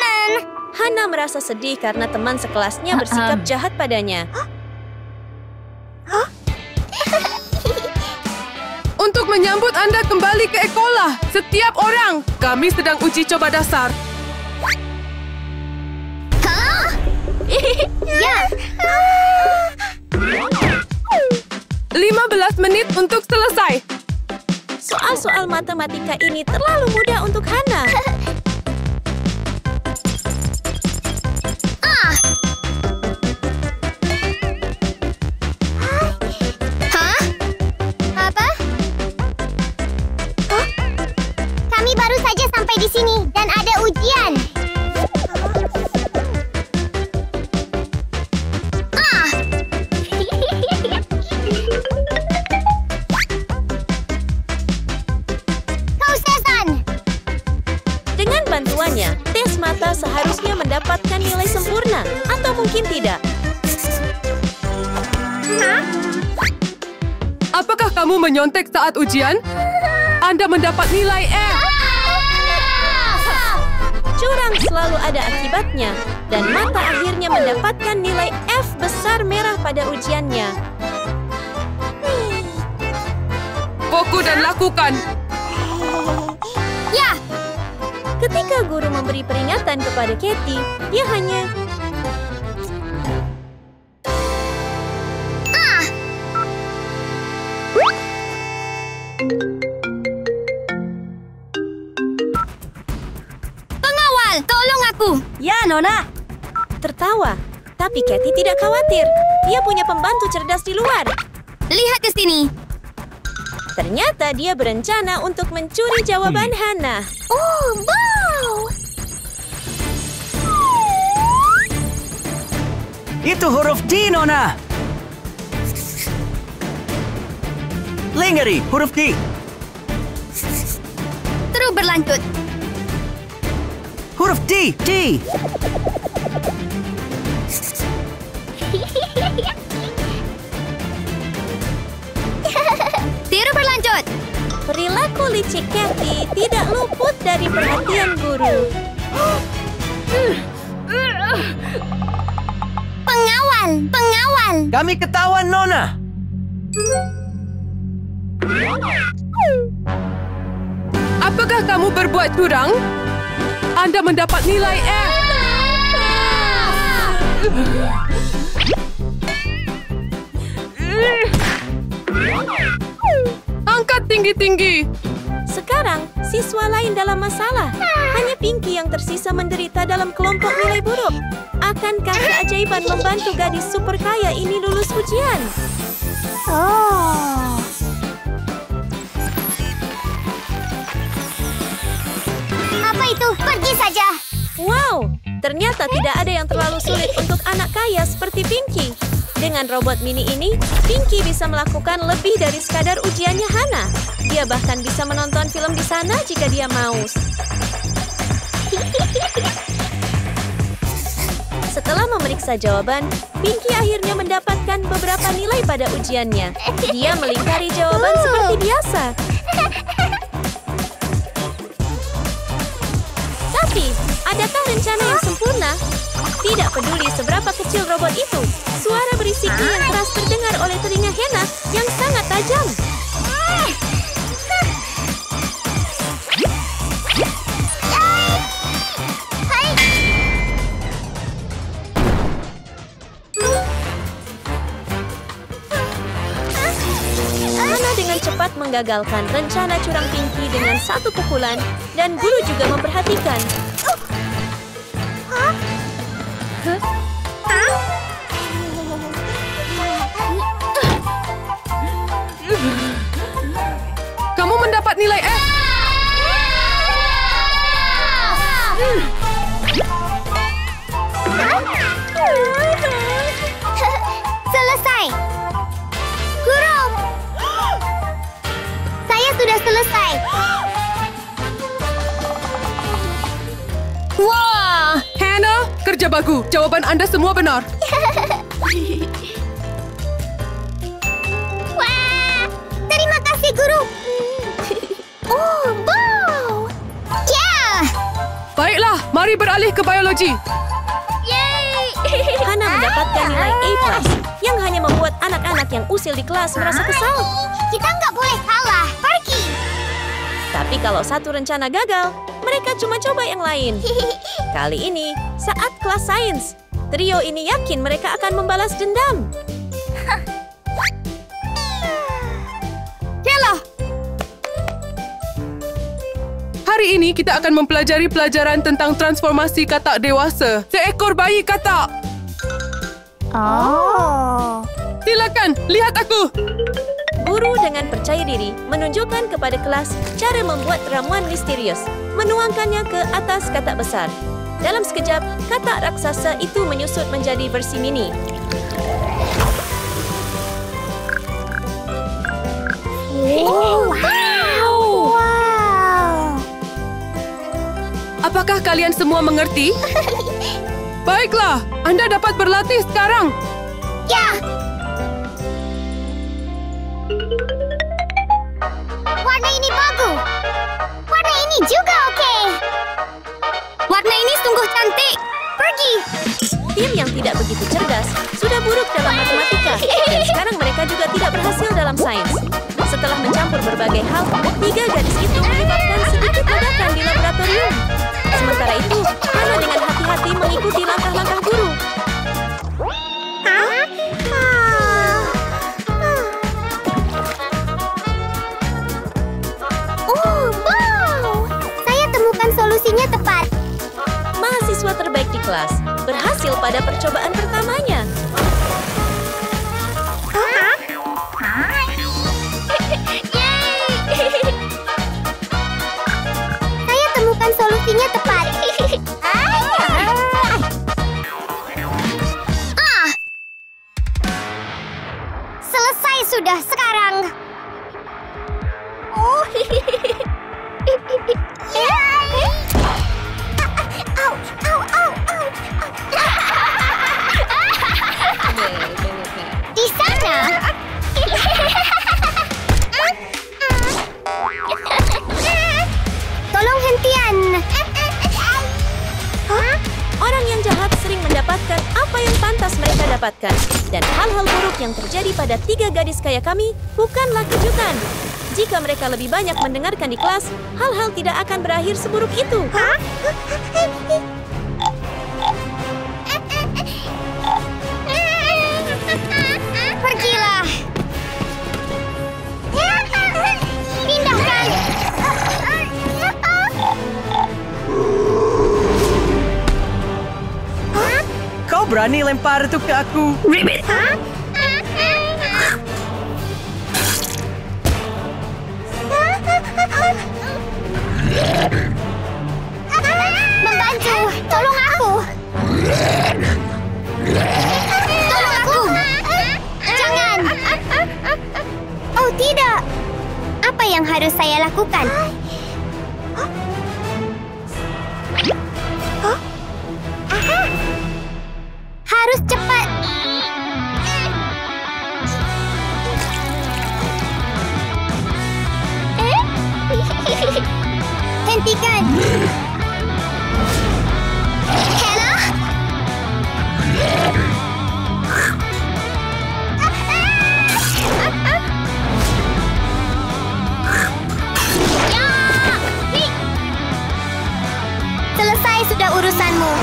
Hana merasa sedih karena teman sekelasnya bersikap jahat padanya. Untuk menyambut Anda kembali ke sekolah, setiap orang, kami sedang uji coba dasar. Ya. 15 menit untuk selesai. Soal-soal matematika ini terlalu mudah untuk Hana. Hah? Apa? Kami baru saja sampai di sini dan ada ujian. Kau Stefan. Dengan bantuannya, tes mata seharusnya mendapatkan nilai sempurna, atau mungkin tidak. Apakah kamu menyontek saat ujian? Anda mendapat nilai F. Curang selalu ada akibatnya, dan Mata akhirnya mendapatkan nilai F besar merah pada ujiannya. Fokus dan lakukan. Ya, Ketika guru memberi peringatan kepada Katie, dia hanya... pengawal, tolong aku. Ya, Nona! Tertawa, tapi Katie tidak khawatir. Dia punya pembantu cerdas di luar. Lihat ke sini. Ternyata dia berencana untuk mencuri jawaban Hana. Oh, wow. Itu huruf D, Nona. Lingari, huruf D. Terus berlanjut. Huruf D, D. Perilaku licik Kathy tidak luput dari perhatian guru. Pengawal. Kami ketahuan, Nona. Apakah kamu berbuat curang? Anda mendapat nilai F. Angkat tinggi-tinggi. Sekarang, siswa lain dalam masalah. Hanya Pinky yang tersisa menderita dalam kelompok nilai buruk. Akankah keajaiban membantu gadis super kaya ini lulus ujian? Apa itu? Pergi saja. Wow, ternyata tidak ada yang terlalu sulit untuk anak kaya seperti Pinky. Dengan robot mini ini, Pinky bisa melakukan lebih dari sekadar ujiannya Hana. Dia bahkan bisa menonton film di sana jika dia mau. Setelah memeriksa jawaban, Pinky akhirnya mendapatkan beberapa nilai pada ujiannya. Dia melingkari jawaban seperti biasa. Tapi, adakah rencana yang sempurna? Tidak peduli seberapa kecil robot itu, suara berisiki yang keras terdengar oleh telinga Hana yang sangat tajam. Hana dengan cepat menggagalkan rencana curang Pinky dengan satu pukulan, dan guru juga memperhatikan. Kamu mendapat nilai F. Selesai. Guru, saya sudah selesai. Wah! Hannah, kerja bagus. Jawaban Anda semua benar. Wah, terima kasih guru. Oh, wow. Yeah. Baiklah, mari beralih ke biologi. Yeay. Hana mendapatkan nilai A+, yang hanya membuat anak-anak yang usil di kelas merasa kesal. Kita nggak boleh kalah. Pergi. Tapi kalau satu rencana gagal, mereka cuma coba yang lain. Kali ini, saat kelas sains, trio ini yakin mereka akan membalas dendam. Kela! Hari ini kita akan mempelajari pelajaran tentang transformasi katak dewasa. Seekor bayi katak. Oh. Silakan, lihat aku. Guru dengan percaya diri menunjukkan kepada kelas cara membuat ramuan misterius, menuangkannya ke atas katak besar. Dalam sekejap, katak raksasa itu menyusut menjadi versi mini. Oh, wow. Apakah kalian semua mengerti? Baiklah, Anda dapat berlatih sekarang. Ya. Warna ini bagus. Warna ini juga oke. Warna ini sungguh cantik. Pergi. Tim yang tidak begitu cerdas sudah buruk dalam matematika, dan sekarang mereka juga tidak berhasil dalam sains. Setelah mencampur berbagai hal, 3 gadis itu menyebabkan sedikit ledakan di laboratorium. Sementara itu, Hana dengan hati-hati mengikuti langkah-langkah guru. Oh, wow. Saya temukan solusinya tepat. Mahasiswa terbaik di kelas berhasil pada percobaan pertamanya. Saya temukan solusinya tepat. Selesai sudah sekarang. Oh. Di sana. dapatkan. Dan hal-hal buruk yang terjadi pada 3 gadis kaya kami bukanlah kejutan. Jika mereka lebih banyak mendengarkan di kelas, hal-hal tidak akan berakhir seburuk itu. Pergilah. Pindahkan. Kau berani lempar itu ke aku? Ribbit. Membantu, tolong aku. Tolong aku. Jangan. Oh tidak. Apa yang harus saya lakukan? Harus cepat. Hentikan. Hannah? Selesai sudah urusanmu.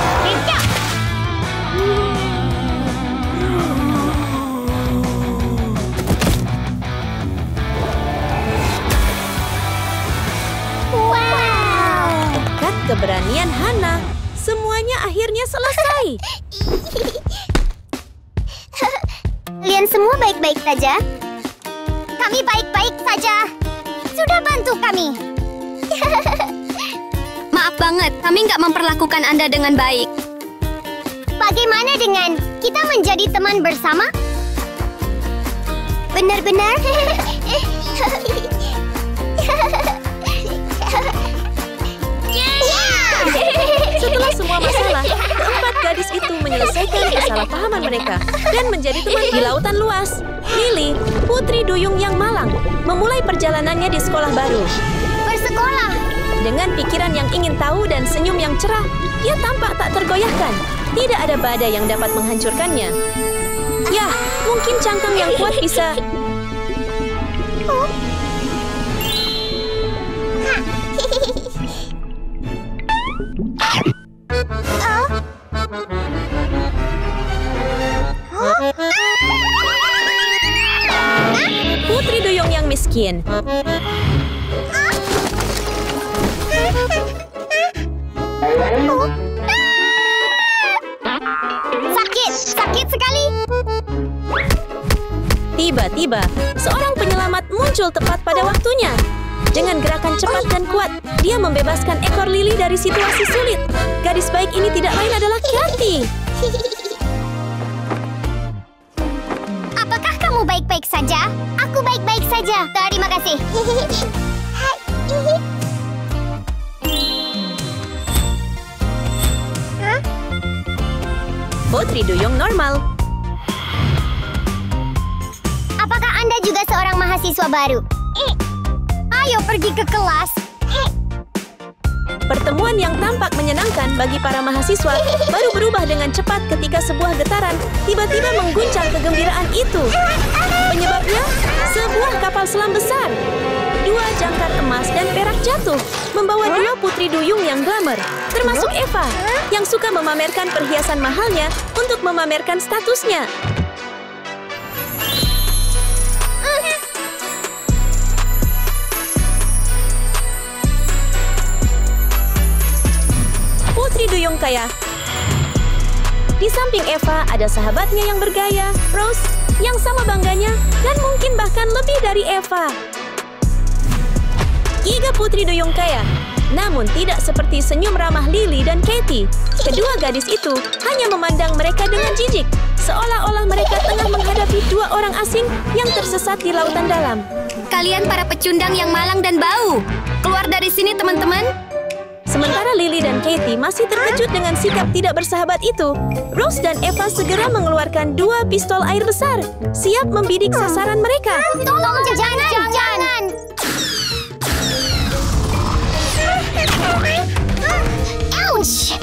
Berkat keberanian Hana, semuanya akhirnya selesai. Kalian semua baik-baik saja? Kami baik-baik saja. Sudah bantu kami. Maaf banget, kami nggak memperlakukan Anda dengan baik. Bagaimana dengan kita menjadi teman bersama? Benar-benar? Setelah semua masalah, keempat gadis itu menyelesaikan kesalahpahaman mereka dan menjadi teman di lautan luas. Lily, putri duyung yang malang, memulai perjalanannya di sekolah baru. Bersekolah. Dengan pikiran yang ingin tahu dan senyum yang cerah, dia tampak tak tergoyahkan. Tidak ada badai yang dapat menghancurkannya. Ya, mungkin cangkang yang kuat bisa... Putri duyung yang miskin. Sakit sekali. Tiba-tiba, seorang penyelamat muncul tepat pada waktunya. Dengan gerakan cepat dan kuat, dia membebaskan ekor Lily dari situasi sulit. Gadis baik ini tidak lain adalah Kathy. Apakah kamu baik-baik saja? Aku baik-baik saja. Terima kasih. Putri duyung normal. Apakah Anda juga seorang mahasiswa baru? Ayo pergi ke kelas. Pertemuan yang tampak menyenangkan bagi para mahasiswa baru berubah dengan cepat ketika sebuah getaran tiba-tiba mengguncang kegembiraan itu. Penyebabnya, sebuah kapal selam besar. 2 jangkar emas dan perak jatuh, membawa 2 putri duyung yang glamour, termasuk Eva, yang suka memamerkan perhiasan mahalnya untuk memamerkan statusnya. Putri duyung kaya. Di samping Eva ada sahabatnya yang bergaya, Rose, yang sama bangganya dan mungkin bahkan lebih dari Eva. 3 putri duyung kaya, namun tidak seperti senyum ramah Lily dan Kathy. Kedua gadis itu hanya memandang mereka dengan jijik, seolah-olah mereka tengah menghadapi 2 orang asing yang tersesat di lautan dalam. Kalian para pecundang yang malang dan bau. Keluar dari sini, teman-teman. Sementara Lily dan Kathy masih terkejut dengan sikap tidak bersahabat itu, Rose dan Eva segera mengeluarkan 2 pistol air besar, siap membidik sasaran mereka. Tolong, jangan. Ouch!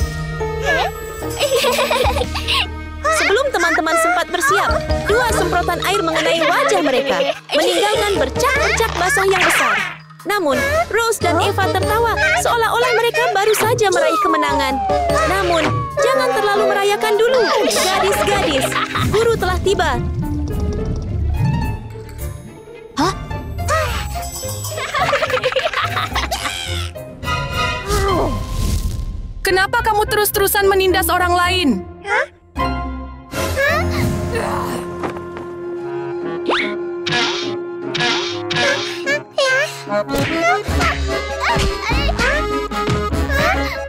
Sebelum teman-teman sempat bersiap, 2 semprotan air mengenai wajah mereka, meninggalkan bercak-bercak basah yang besar. Namun, Rose dan Eva tertawa seolah-olah mereka baru saja meraih kemenangan. Namun, jangan terlalu merayakan dulu. Gadis-gadis, guru telah tiba. Hah? Kenapa kamu terus-terusan menindas orang lain?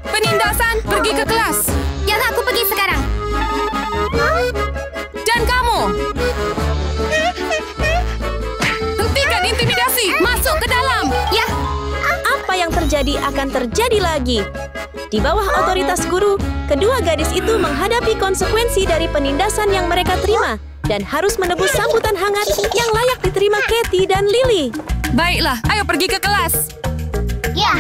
Penindasan, pergi ke kelas. Ya, aku pergi sekarang. Dan kamu, hentikan intimidasi. Masuk ke dalam. Ya, Apa yang terjadi akan terjadi lagi. Di bawah otoritas guru, kedua gadis itu menghadapi konsekuensi dari penindasan yang mereka terima dan harus menebus sambutan hangat yang layak diterima Katie dan Lily. Baiklah, ayo pergi ke kelas. ya.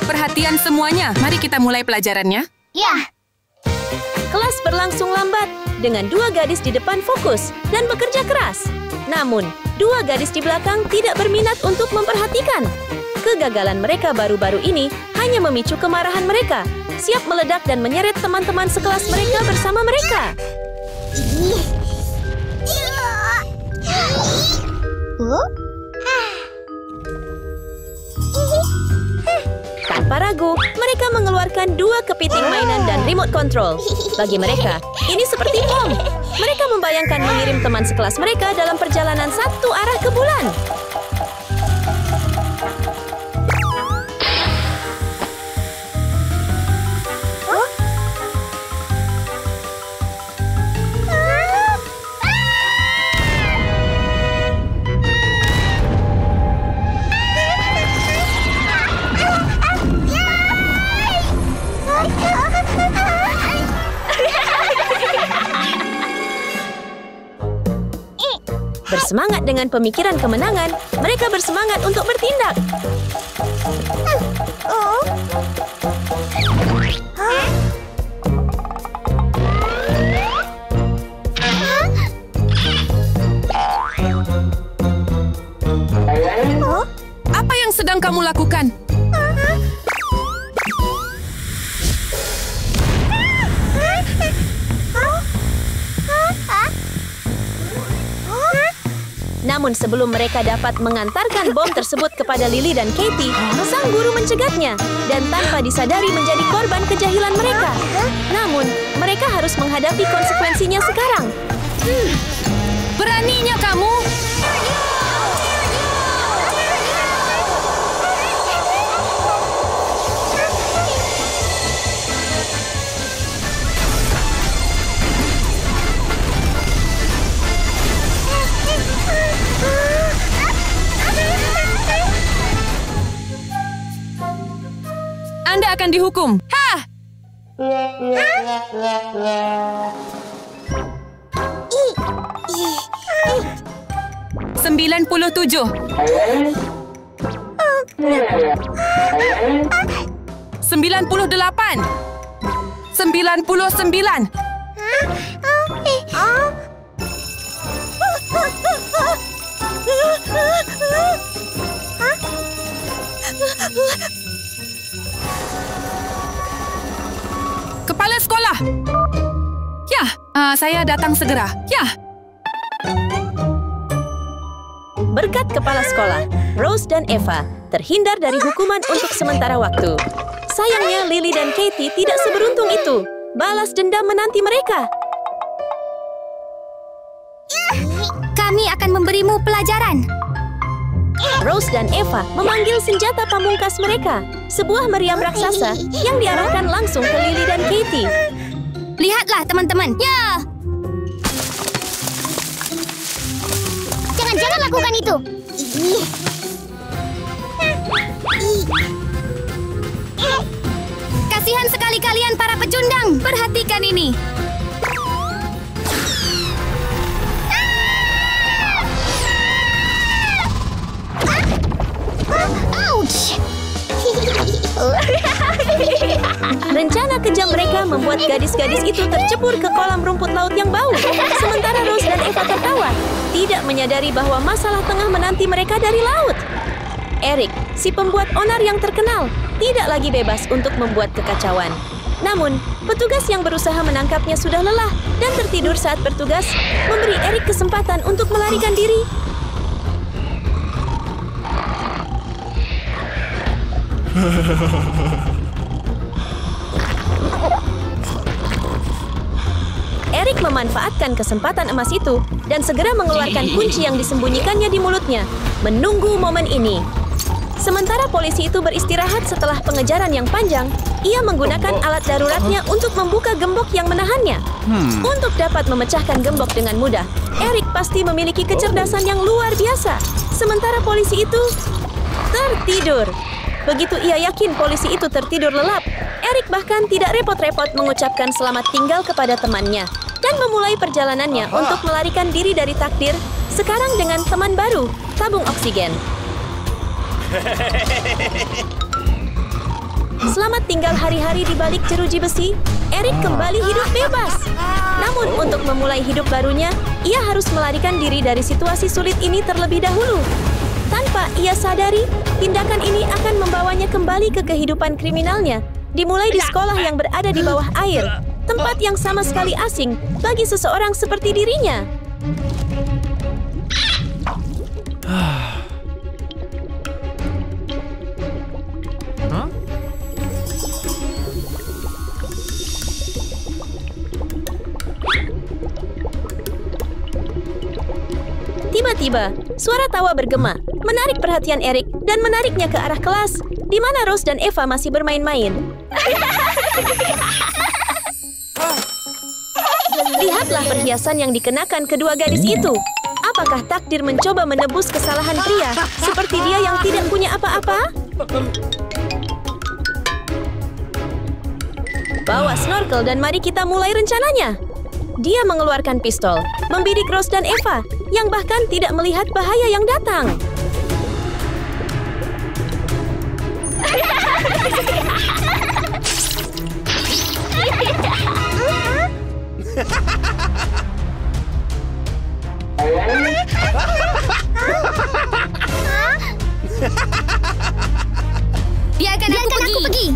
Perhatian semuanya, mari kita mulai pelajarannya. Ya, Kelas berlangsung lambat dengan 2 gadis di depan fokus dan bekerja keras. Namun, 2 gadis di belakang tidak berminat untuk memperhatikan. Kegagalan mereka baru-baru ini hanya memicu kemarahan mereka, siap meledak dan menyeret teman-teman sekelas mereka bersama mereka. Tanpa ragu, mereka mengeluarkan 2 kepiting mainan dan remote control. Bagi mereka, ini seperti bom. Mereka membayangkan mengirim teman sekelas mereka dalam perjalanan satu arah ke bulan. Bersemangat dengan pemikiran kemenangan, mereka bersemangat untuk bertindak. Apa yang sedang kamu lakukan? Namun sebelum mereka dapat mengantarkan bom tersebut kepada Lily dan Katie, sang guru mencegatnya dan tanpa disadari menjadi korban kejahilan mereka. Namun, mereka harus menghadapi konsekuensinya sekarang. Beraninya kamu? Anda akan dihukum. Hah! 97. 98. 99. Kepala sekolah. Ya, saya datang segera. Ya. Berkat kepala sekolah, Rose dan Eva terhindar dari hukuman untuk sementara waktu. Sayangnya Lily dan Katie tidak seberuntung itu. Balas dendam menanti mereka. Kami akan memberimu pelajaran. Rose dan Eva memanggil senjata pamungkas mereka, sebuah meriam raksasa yang diarahkan langsung ke Lily dan Katie. Lihatlah, teman-teman. Ya. Jangan lakukan itu. Kasihan sekali kalian para pecundang. Perhatikan ini. Rencana kejam mereka membuat gadis-gadis itu tercebur ke kolam rumput laut yang bau. Sementara Rose dan Eva tertawa, tidak menyadari bahwa masalah tengah menanti mereka dari laut. Eric, si pembuat onar yang terkenal, tidak lagi bebas untuk membuat kekacauan. Namun, petugas yang berusaha menangkapnya sudah lelah dan tertidur saat bertugas, memberi Eric kesempatan untuk melarikan diri. Eric memanfaatkan kesempatan emas itu dan segera mengeluarkan kunci yang disembunyikannya di mulutnya, menunggu momen ini. Sementara polisi itu beristirahat setelah pengejaran yang panjang, ia menggunakan alat daruratnya untuk membuka gembok yang menahannya. Untuk dapat memecahkan gembok dengan mudah, Eric pasti memiliki kecerdasan yang luar biasa. Sementara polisi itu tertidur. Begitu ia yakin polisi itu tertidur lelap, Eric bahkan tidak repot-repot mengucapkan selamat tinggal kepada temannya dan memulai perjalanannya untuk melarikan diri dari takdir, sekarang dengan teman baru, tabung oksigen. Selamat tinggal hari-hari di balik jeruji besi, Eric kembali hidup bebas. Namun untuk memulai hidup barunya, ia harus melarikan diri dari situasi sulit ini terlebih dahulu. Tanpa ia sadari, tindakan ini akan membawanya kembali ke kehidupan kriminalnya, dimulai di sekolah yang berada di bawah air, tempat yang sama sekali asing bagi seseorang seperti dirinya. Tiba-tiba, suara tawa bergema, menarik perhatian Eric dan menariknya ke arah kelas, di mana Rose dan Eva masih bermain-main. Lihatlah perhiasan yang dikenakan kedua gadis itu. Apakah takdir mencoba menebus kesalahan pria seperti dia yang tidak punya apa-apa? Bawa snorkel dan mari kita mulai rencananya. Dia mengeluarkan pistol, membidik Rose dan Eva, yang bahkan tidak melihat bahaya yang datang. Biarkan aku pergi.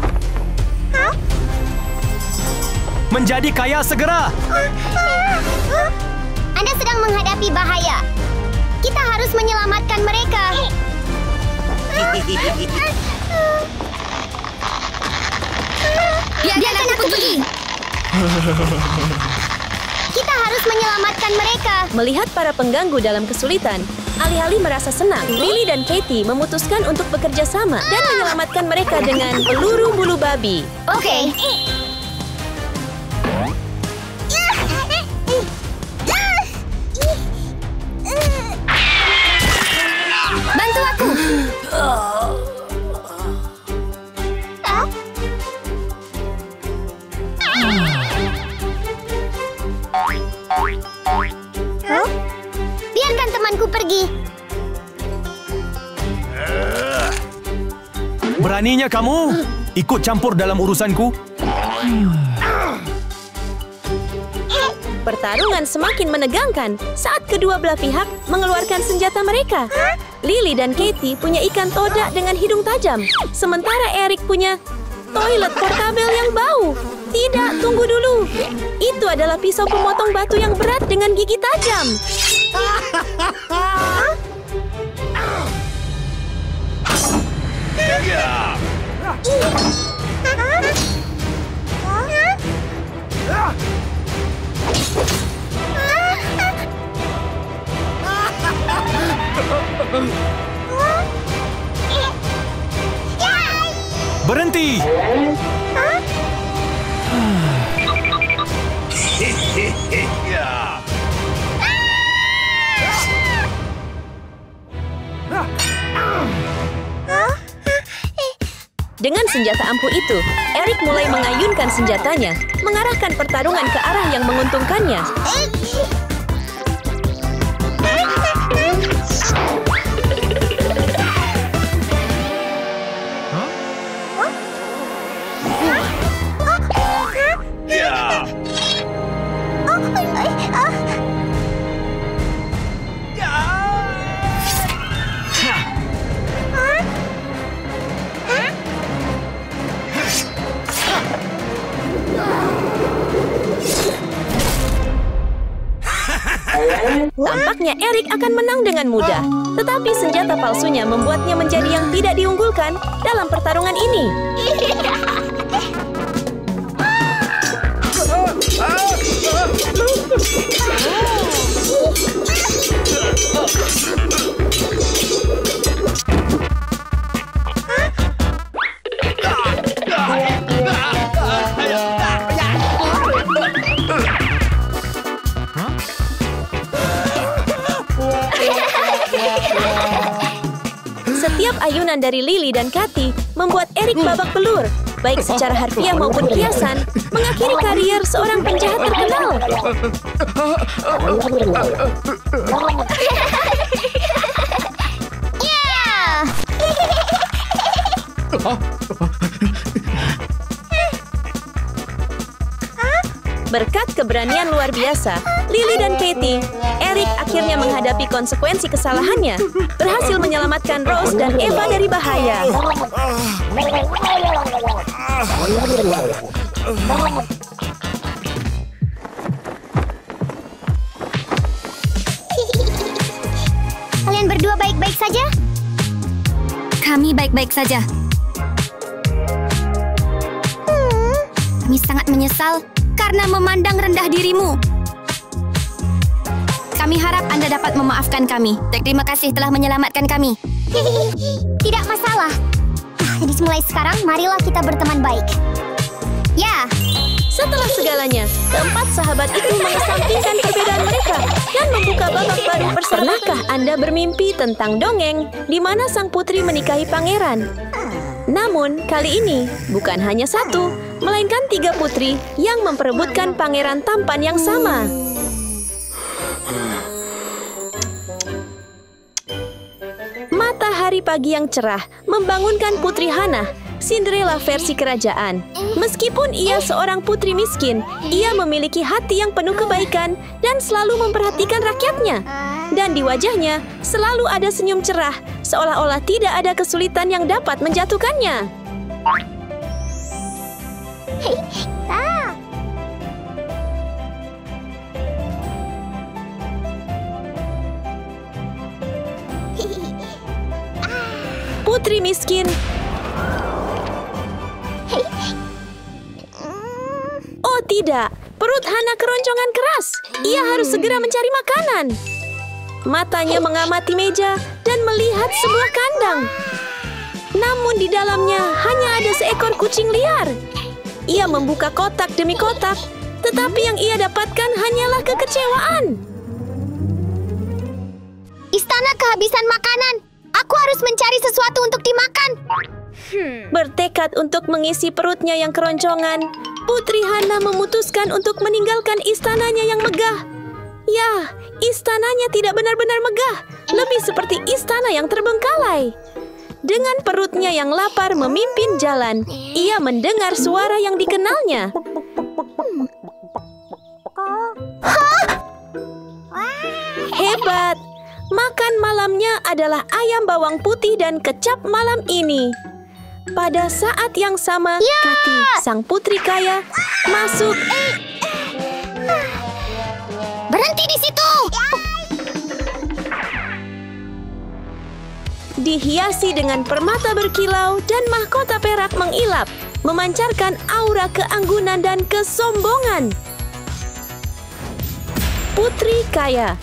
Menjadi kaya segera. Anda sedang menghadapi bahaya. Kita harus menyelamatkan mereka. Biarkan aku pergi. Kita harus menyelamatkan mereka. Melihat para pengganggu dalam kesulitan, alih-alih merasa senang, Lily dan Katie memutuskan untuk bekerja sama dan menyelamatkan mereka dengan peluru bulu babi. Oke. Bantu aku. Biarkan temanku pergi. Beraninya kamu ikut campur dalam urusanku? Pertarungan semakin menegangkan saat kedua belah pihak mengeluarkan senjata mereka. Lily dan Katie punya ikan todak dengan hidung tajam, sementara Eric punya toilet portabel yang bau. Tidak, tunggu dulu. Itu adalah pisau pemotong batu yang berat dengan gigi tajam. Berhenti! Dengan senjata ampuh itu, Eric mulai mengayunkan senjatanya, mengarahkan pertarungan ke arah yang menguntungkannya. Tampaknya Eric akan menang dengan mudah. Tetapi senjata palsunya membuatnya menjadi yang tidak diunggulkan dalam pertarungan ini. Setiap ayunan dari Lily dan Cathy membuat Eric babak belur, baik secara harfiah maupun kiasan, mengakhiri karier seorang penjahat terkenal. Berkat keberanian luar biasa, Lily dan Cathy, Eric akhirnya menghadapi konsekuensi kesalahannya, berhasil menyelamatkan Rose dan Eva dari bahaya. Kalian berdua baik-baik saja? Kami baik-baik saja. Kami sangat menyesal karena memandang rendah dirimu. Kami harap Anda dapat memaafkan kami. Terima kasih telah menyelamatkan kami. Tidak masalah. Jadi mulai sekarang, marilah kita berteman baik. Ya. Setelah segalanya, keempat sahabat itu mengesampingkan perbedaan mereka dan membuka babak baru. Pernahkah Anda bermimpi tentang dongeng di mana sang putri menikahi pangeran? Namun, kali ini bukan hanya satu, melainkan 3 putri yang memperebutkan pangeran tampan yang sama. Matahari pagi yang cerah membangunkan Putri Hannah, Cinderella versi kerajaan. Meskipun ia seorang putri miskin, ia memiliki hati yang penuh kebaikan dan selalu memperhatikan rakyatnya. Dan di wajahnya selalu ada senyum cerah, seolah-olah tidak ada kesulitan yang dapat menjatuhkannya. Putri miskin. Oh tidak, perut Hannah keroncongan keras. Ia harus segera mencari makanan. Matanya mengamati meja dan melihat sebuah kandang. Namun di dalamnya hanya ada seekor kucing liar. Ia membuka kotak demi kotak, tetapi yang ia dapatkan hanyalah kekecewaan. Istana kehabisan makanan. Aku harus mencari sesuatu untuk dimakan. Bertekad untuk mengisi perutnya yang keroncongan, Putri Hannah memutuskan untuk meninggalkan istananya yang megah. Ya, istananya tidak benar-benar megah, lebih seperti istana yang terbengkalai. Dengan perutnya yang lapar memimpin jalan, ia mendengar suara yang dikenalnya. Hebat! Makan malamnya adalah ayam bawang putih dan kecap malam ini. Pada saat yang sama, Cathy, sang putri kaya, masuk. Berhenti di situ! Dihiasi dengan permata berkilau dan mahkota perak mengilap, memancarkan aura keanggunan dan kesombongan. Putri kaya.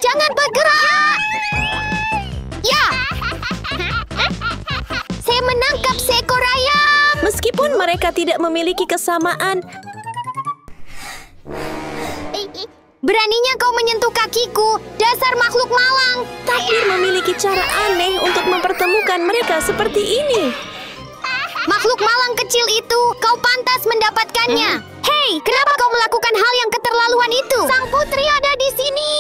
Jangan bergerak! Ya! Saya menangkap seekor ayam! Meskipun mereka tidak memiliki kesamaan, beraninya kau menyentuh kakiku, dasar makhluk malang! takdir memiliki cara aneh untuk mempertemukan mereka seperti ini. Makhluk malang kecil itu, kau pantas mendapatkannya. Hei, kenapa kau melakukan hal yang keterlaluan itu? Sang putri ada di sini.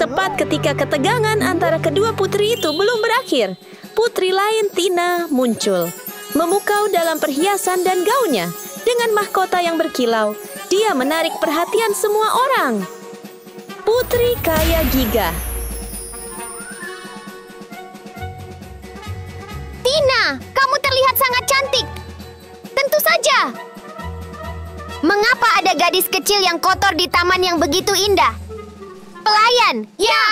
Tepat ketika ketegangan antara kedua putri itu belum berakhir, putri lain Tina muncul, memukau dalam perhiasan dan gaunnya. Dengan mahkota yang berkilau, dia menarik perhatian semua orang. Putri kaya Giga. Tina, kamu terlihat sangat cantik. saja. Mengapa ada gadis kecil yang kotor di taman yang begitu indah? Pelayan, ya.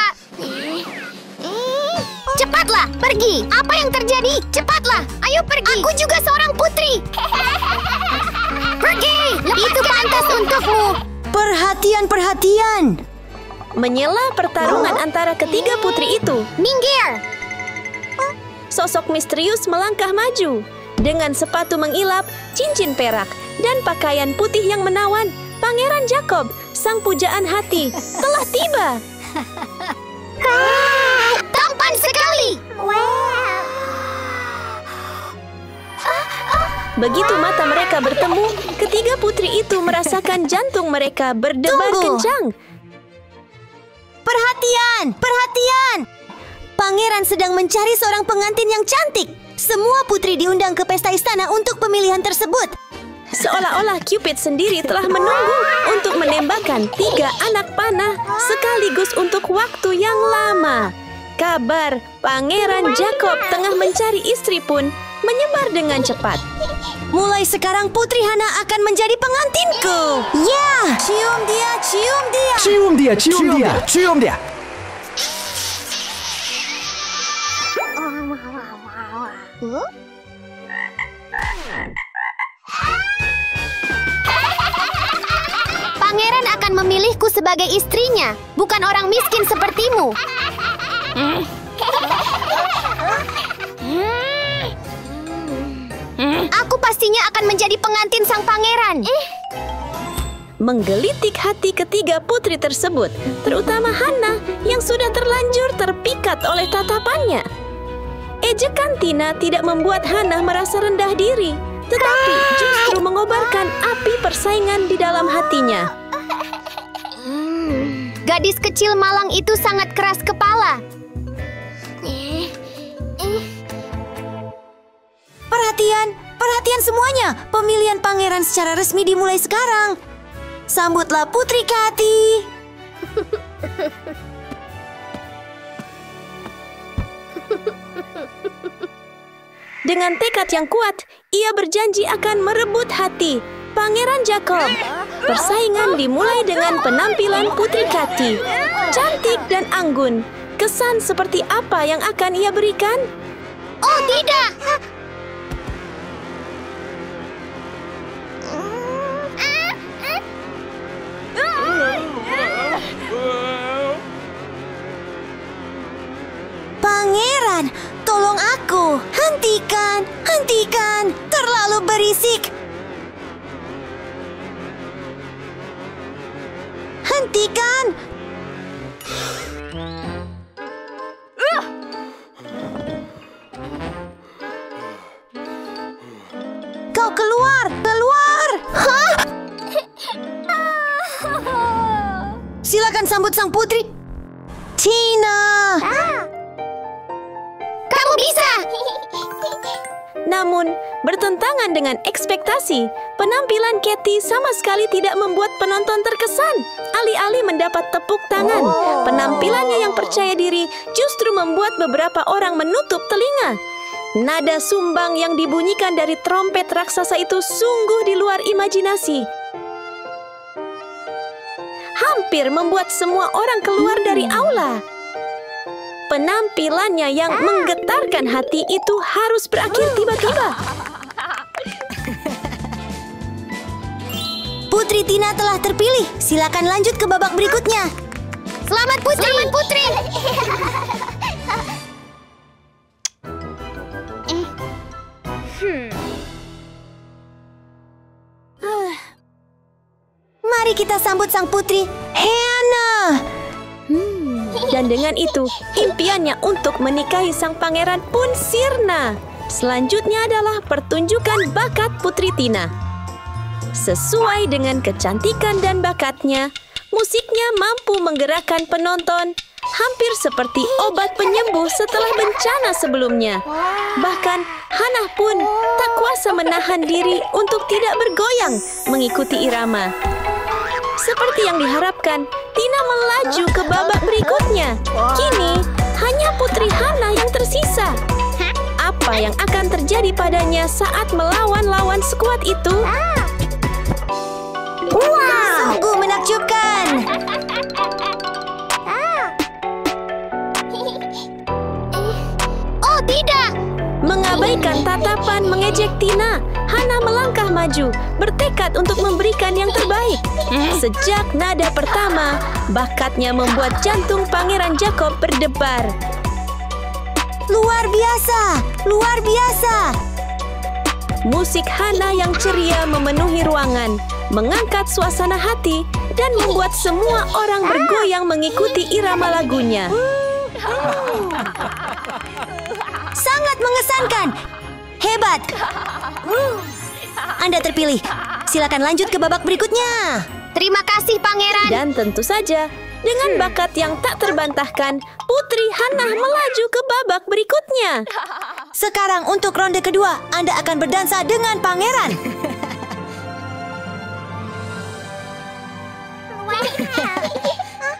Cepatlah, pergi. Apa yang terjadi? Cepatlah, ayo pergi. Aku juga seorang putri. Pergi, itu pantas untukmu. Perhatian. Menyela pertarungan antara ketiga putri itu, Minggir. sosok misterius melangkah maju. Dengan sepatu mengilap, cincin perak, dan pakaian putih yang menawan, Pangeran Jacob, sang pujaan hati, telah tiba. Tampan sekali. Begitu mata mereka bertemu, ketiga putri itu merasakan jantung mereka berdebar kencang. Perhatian! Pangeran sedang mencari seorang pengantin yang cantik. Semua putri diundang ke pesta istana untuk pemilihan tersebut. Seolah-olah Cupid sendiri telah menunggu untuk menembakkan 3 anak panah sekaligus untuk waktu yang lama. Kabar Pangeran Jacob tengah mencari istri pun menyebar dengan cepat. Mulai sekarang Putri Hana akan menjadi pengantinku. Ya! Cium dia! Cium dia. Pangeran akan memilihku sebagai istrinya, bukan orang miskin sepertimu. Aku pastinya akan menjadi pengantin sang pangeran. Menggelitik hati ketiga putri tersebut, terutama Hana yang sudah terlanjur terpikat oleh tatapannya. Ejekan Tina tidak membuat Hana merasa rendah diri, tetapi justru mengobarkan api persaingan di dalam hatinya. Gadis kecil malang itu sangat keras kepala. Perhatian semuanya. Pemilihan pangeran secara resmi dimulai sekarang. Sambutlah Putri Kati. Dengan tekad yang kuat, ia berjanji akan merebut hati Pangeran Jacob. Persaingan dimulai dengan penampilan Putri Kati. Cantik dan anggun. Kesan seperti apa yang akan ia berikan? Oh tidak! Pangeran, tolong aku. Hentikan. Terlalu berisik. Hentikan. Kau keluar. Hah? Silakan sambut sang putri. Tina. Kamu bisa! Namun, bertentangan dengan ekspektasi, penampilan Katy sama sekali tidak membuat penonton terkesan. Alih-alih mendapat tepuk tangan, penampilannya yang percaya diri justru membuat beberapa orang menutup telinga. Nada sumbang yang dibunyikan dari trompet raksasa itu sungguh di luar imajinasi. Hampir membuat semua orang keluar dari aula. Penampilannya yang menggetarkan hati itu harus berakhir tiba-tiba. Putri Tina telah terpilih. Silakan lanjut ke babak berikutnya. Selamat putri! Mari kita sambut sang putri, Hana. Dan dengan itu, impiannya untuk menikahi sang pangeran pun sirna. Selanjutnya adalah pertunjukan bakat Putri Tina. Sesuai dengan kecantikan dan bakatnya, musiknya mampu menggerakkan penonton, hampir seperti obat penyembuh setelah bencana sebelumnya. Bahkan, Hana pun tak kuasa menahan diri untuk tidak bergoyang mengikuti irama. Seperti yang diharapkan, Tina melaju ke babak berikutnya. Kini, hanya Putri Hana yang tersisa. Apa apa yang akan terjadi padanya saat melawan lawan sekuat itu? Wow, sungguh menakjubkan. Oh, tidak. Mengabaikan tatapan mengejek Tina, Hana melangkah maju, bertekad untuk memberikan yang terbaik. Sejak nada pertama, bakatnya membuat jantung Pangeran Jacob berdebar. Luar biasa, luar biasa. Musik Hana yang ceria memenuhi ruangan, mengangkat suasana hati, dan membuat semua orang bergoyang mengikuti irama lagunya. Sangat mengesankan. Hebat. Anda terpilih. Silakan lanjut ke babak berikutnya. Terima kasih, Pangeran. Dan tentu saja, dengan bakat yang tak terbantahkan, Putri Hana melaju ke babak berikutnya. Sekarang untuk ronde kedua, Anda akan berdansa dengan Pangeran.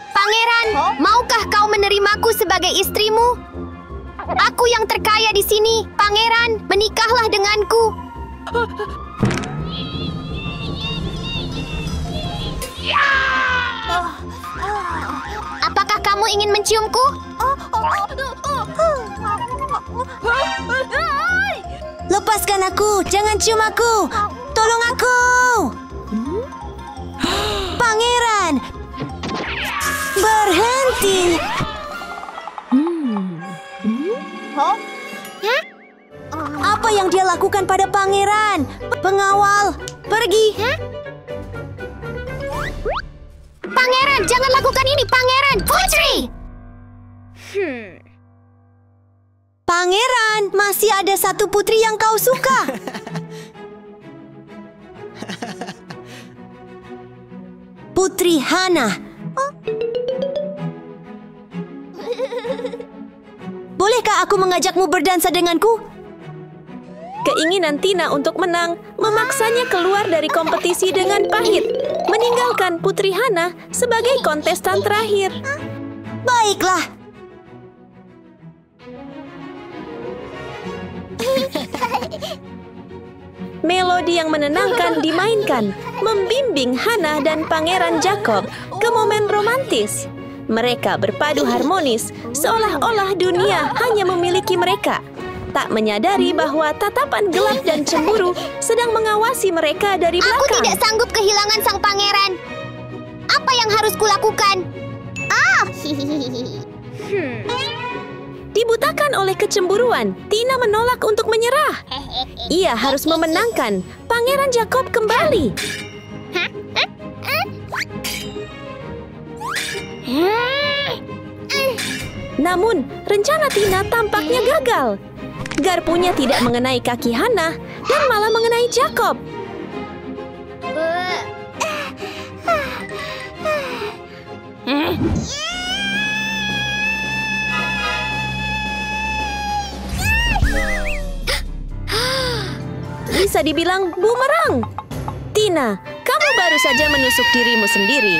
Pangeran, maukah kau menerimaku sebagai istrimu? Aku yang terkaya di sini. Pangeran, menikahlah denganku. Apakah kamu ingin menciumku? Lepaskan aku, jangan cium aku. Tolong aku. Pangeran, berhenti. Apa yang dia lakukan pada Pangeran? Pengawal, pergi. Pangeran, jangan lakukan ini, Pangeran. Putri! Pangeran, masih ada satu putri yang kau suka. Putri Hana. Bolehkah aku mengajakmu berdansa denganku? Keinginan Tina untuk menang memaksanya keluar dari kompetisi dengan pahit, meninggalkan Putri Hana sebagai kontestan terakhir. Baiklah. Melodi yang menenangkan dimainkan, membimbing Hana dan Pangeran Jacob ke momen romantis. Mereka berpadu harmonis, seolah-olah dunia hanya memiliki mereka. Tak menyadari bahwa tatapan gelap dan cemburu sedang mengawasi mereka dari belakang. Aku tidak sanggup kehilangan sang pangeran. Apa yang harus kulakukan? Dibutakan oleh kecemburuan, Tina menolak untuk menyerah. Ia harus memenangkan. Pangeran Jacob kembali. Namun, rencana Tina tampaknya gagal. Garpunya tidak mengenai kaki Hana dan malah mengenai Jacob. Bisa dibilang bumerang. Tina, kamu baru saja menusuk dirimu sendiri.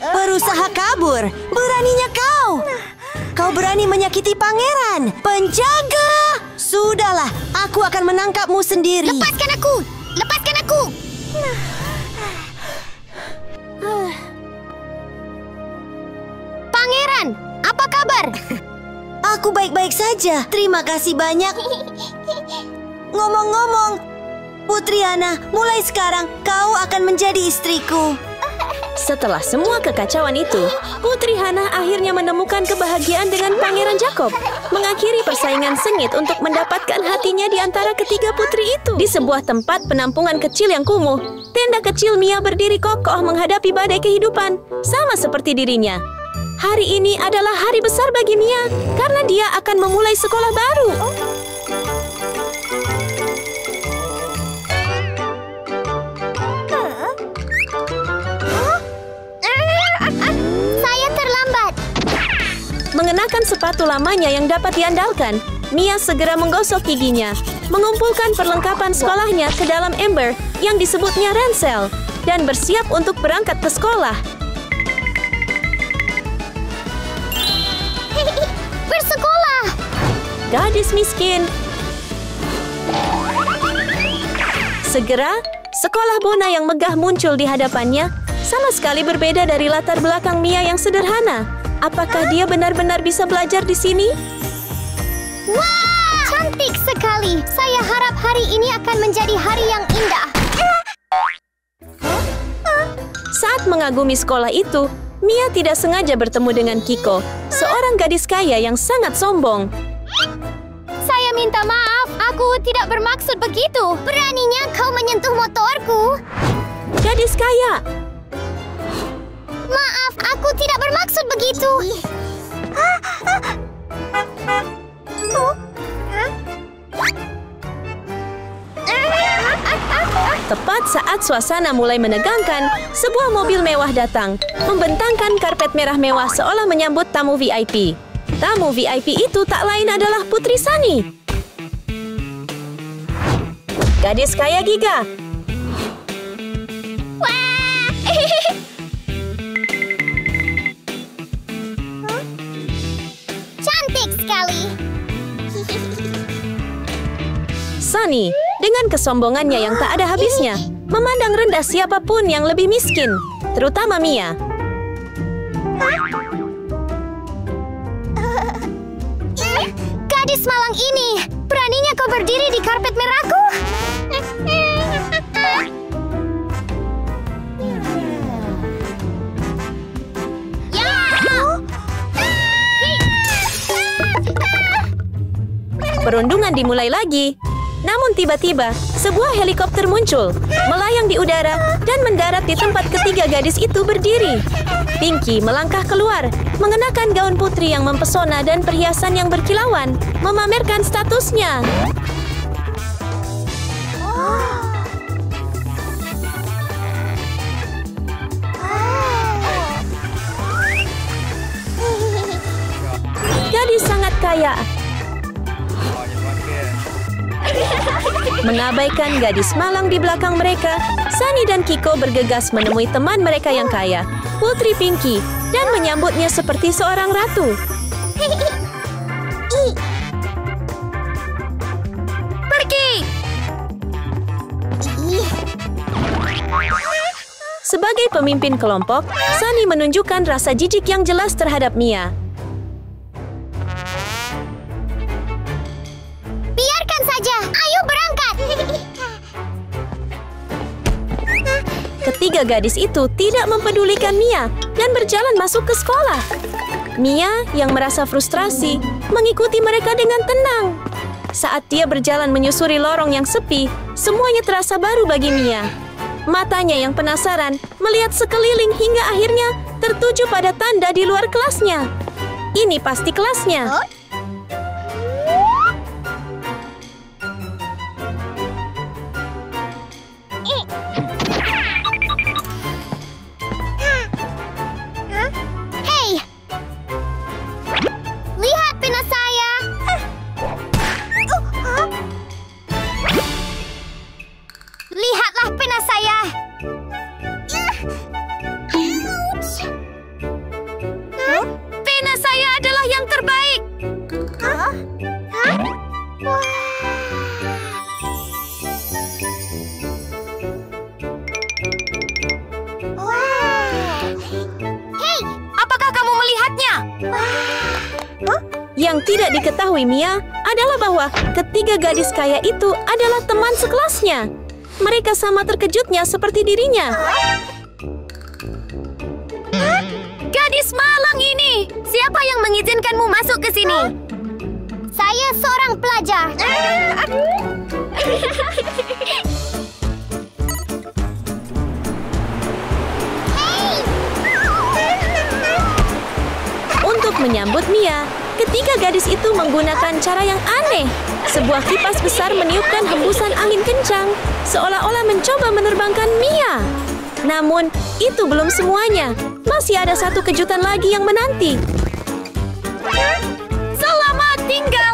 Berusaha kabur, beraninya kau. Kau berani menyakiti pangeran. Penjaga! Sudahlah, aku akan menangkapmu sendiri. Lepaskan aku! Lepaskan aku! Pangeran, apa kabar? Aku baik-baik saja. Terima kasih banyak. Ngomong-ngomong, Putri Hana, mulai sekarang kau akan menjadi istriku. Setelah semua kekacauan itu, Putri Hana akhirnya menemukan kebahagiaan dengan Pangeran Jacob, mengakhiri persaingan sengit untuk mendapatkan hatinya di antara ketiga putri itu. Di sebuah tempat penampungan kecil yang kumuh, tenda kecil Mia berdiri kokoh menghadapi badai kehidupan, sama seperti dirinya. Hari ini adalah hari besar bagi Mia, karena dia akan memulai sekolah baru. Saya terlambat. Mengenakan sepatu lamanya yang dapat diandalkan, Mia segera menggosok giginya, mengumpulkan perlengkapan sekolahnya ke dalam ember yang disebutnya ransel, dan bersiap untuk berangkat ke sekolah. Bersekolah! Gadis miskin. Segera, sekolah Bona yang megah muncul di hadapannya, sama sekali berbeda dari latar belakang Mia yang sederhana. Apakah dia benar-benar bisa belajar di sini? Wah! Cantik sekali. Saya harap hari ini akan menjadi hari yang indah. Saat mengagumi sekolah itu, Mia tidak sengaja bertemu dengan Kiko, seorang gadis kaya yang sangat sombong. Saya minta maaf, aku tidak bermaksud begitu. Beraninya kau menyentuh motorku. Gadis kaya. Maaf, aku tidak bermaksud begitu. Tepat saat suasana mulai menegangkan, sebuah mobil mewah datang, membentangkan karpet merah mewah seolah menyambut tamu VIP. Tamu VIP itu tak lain adalah Putri Sunny. Gadis kaya Giga. Wah! Cantik sekali. Sunny, dengan kesombongannya yang tak ada habisnya, memandang rendah siapapun yang lebih miskin, terutama Mia. Gadis malang ini, beraninya kau berdiri di karpet merahku? Perundungan dimulai lagi. Namun tiba-tiba, sebuah helikopter muncul, melayang di udara, dan mendarat di tempat ketiga gadis itu berdiri. Pinky melangkah keluar, mengenakan gaun putri yang mempesona dan perhiasan yang berkilauan, memamerkan statusnya. Gadis sangat kaya. Mengabaikan gadis malang di belakang mereka, Sunny dan Kiko bergegas menemui teman mereka yang kaya, Putri Pinky, dan menyambutnya seperti seorang ratu. Pergi! Sebagai pemimpin kelompok, Sunny menunjukkan rasa jijik yang jelas terhadap Mia. Biarkan saja, ayo berangkat. Ketiga gadis itu tidak mempedulikan Mia dan berjalan masuk ke sekolah. Mia yang merasa frustrasi mengikuti mereka dengan tenang. Saat dia berjalan menyusuri lorong yang sepi, semuanya terasa baru bagi Mia. Matanya yang penasaran melihat sekeliling hingga akhirnya tertuju pada tanda di luar kelasnya. Ini pasti kelasnya. Hei, lihat pena saya. Lihatlah pena saya. Pena saya adalah yang terbaik. Hei, Apakah kamu melihatnya? Yang tidak diketahui Mia adalah bahwa ketiga gadis kaya itu adalah teman sekelasnya. Mereka sama terkejutnya seperti dirinya. Gadis malang ini, siapa yang mengizinkanmu masuk ke sini? saya seorang pelajar. Untuk menyambut Mia, ketiga gadis itu menggunakan cara yang aneh. Sebuah kipas besar meniupkan hembusan angin kencang, seolah-olah mencoba menerbangkan Mia. Namun, itu belum semuanya. Masih ada satu kejutan lagi yang menanti. Selamat tinggal,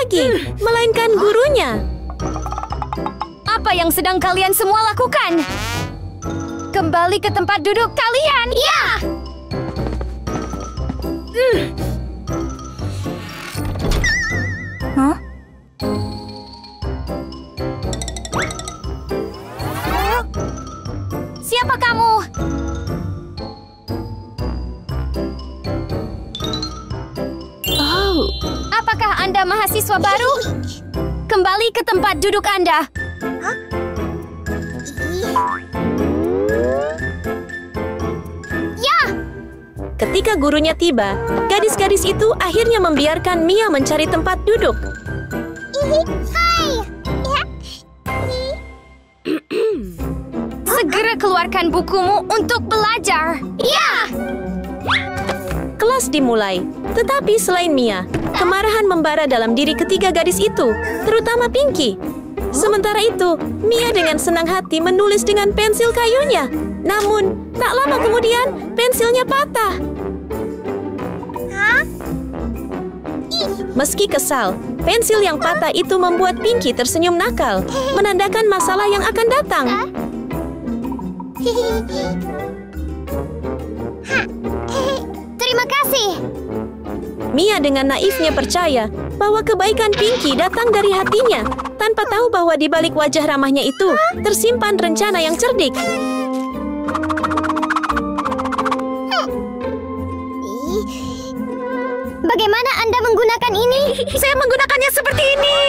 lagi, melainkan gurunya. Apa yang sedang kalian semua lakukan? Kembali ke tempat duduk kalian. Ya! Hah? Siapa kamu? Oh, apakah Anda mahasiswa baru? Kembali ke tempat duduk Anda. Ya! Ketika gurunya tiba, gadis-gadis itu akhirnya membiarkan Mia mencari tempat duduk. Hai! Segera keluarkan bukumu untuk belajar. Ya! Kelas dimulai, tetapi selain Mia, kemarahan membara dalam diri ketiga gadis itu, terutama Pinky. Sementara itu, Mia dengan senang hati menulis dengan pensil kayunya. Namun, tak lama kemudian, pensilnya patah. Meski kesal, pensil yang patah itu membuat Pinky tersenyum nakal, menandakan masalah yang akan datang. Terima kasih. Mia dengan naifnya percaya bahwa kebaikan Pinky datang dari hatinya, tanpa tahu bahwa di balik wajah ramahnya itu tersimpan rencana yang cerdik. Bagaimana Anda menggunakan ini? Saya menggunakannya seperti ini.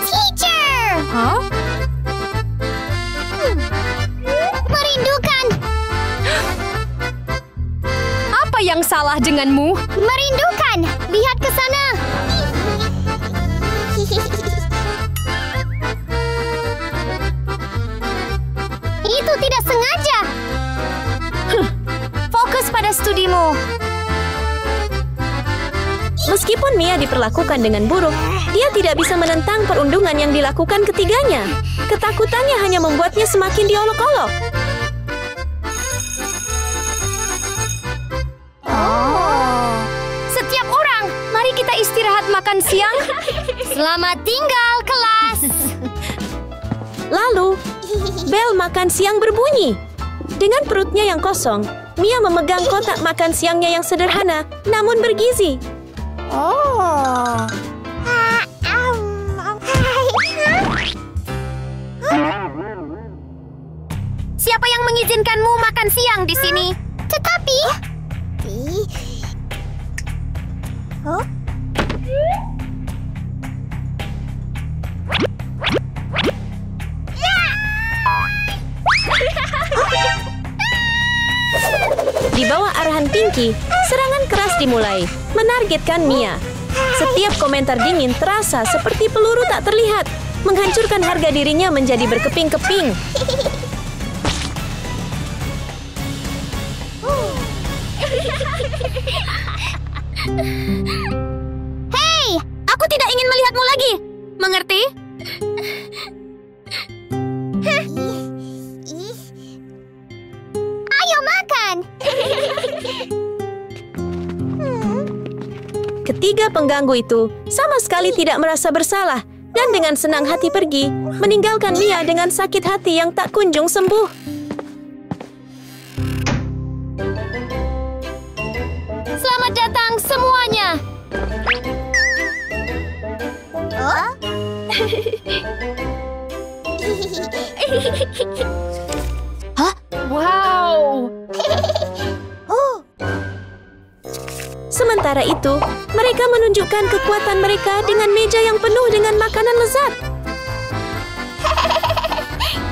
Teacher! Hah? Merindukan! Apa yang salah denganmu? Merindukan! Lihat ke sana! Itu tidak sengaja! Fokus pada studimu. Meskipun Mia diperlakukan dengan buruk, dia tidak bisa menentang perundungan yang dilakukan ketiganya. Ketakutannya hanya membuatnya semakin diolok-olok. Setiap orang, mari kita istirahat makan siang. Selamat tinggal, kelas. Lalu, bel makan siang berbunyi. Dengan perutnya yang kosong, Mia memegang kotak makan siangnya yang sederhana, namun bergizi. Siapa yang mengizinkanmu makan siang di sini? Tetapi... Di bawah arahan Pinky, serangan keras dimulai, menargetkan Mia. Setiap komentar dingin terasa seperti peluru tak terlihat, menghancurkan harga dirinya menjadi berkeping-keping. Hei, aku tidak ingin melihatmu lagi. Mengerti? Ayo makan! Ketiga pengganggu itu sama sekali tidak merasa bersalah dan dengan senang hati pergi, meninggalkan Mia dengan sakit hati yang tak kunjung sembuh. Selamat datang semuanya. Hah? Wow. Sementara itu, mereka menunjukkan kekuatan mereka dengan meja yang penuh dengan makanan lezat.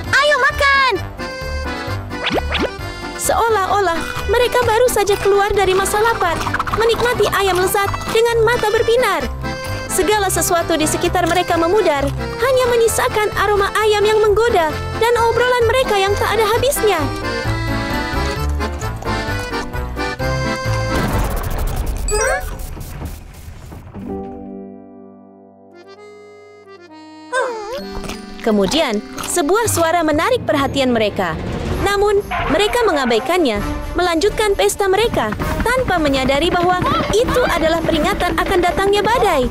Ayo makan! Seolah-olah mereka baru saja keluar dari masa lapar, menikmati ayam lezat dengan mata berbinar. Segala sesuatu di sekitar mereka memudar, hanya menyisakan aroma ayam yang menggoda dan obrolan mereka yang tak ada habisnya. Kemudian, sebuah suara menarik perhatian mereka. Namun, mereka mengabaikannya, melanjutkan pesta mereka tanpa menyadari bahwa itu adalah peringatan akan datangnya badai.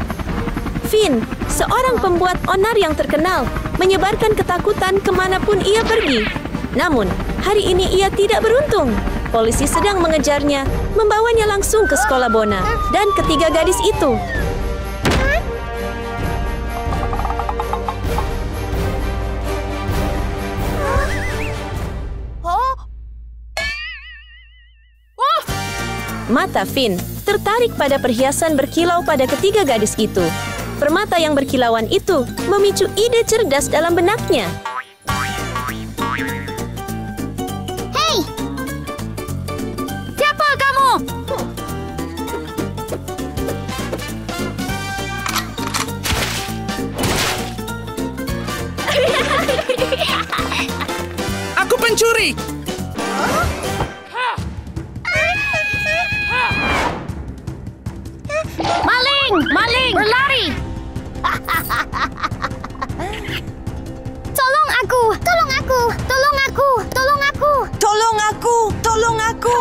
Finn, seorang pembuat onar yang terkenal, menyebarkan ketakutan kemanapun ia pergi. Namun, hari ini ia tidak beruntung. Polisi sedang mengejarnya, membawanya langsung ke sekolah Bona dan ketiga gadis itu. Mata Finn tertarik pada perhiasan berkilau pada ketiga gadis itu. Permata yang berkilauan itu memicu ide cerdas dalam benaknya. Hei! Siapa kamu? Aku pencuri. Maling! Maling! Berlari! Tolong aku! Tolong aku! Tolong aku! Tolong aku! Tolong aku! Tolong aku!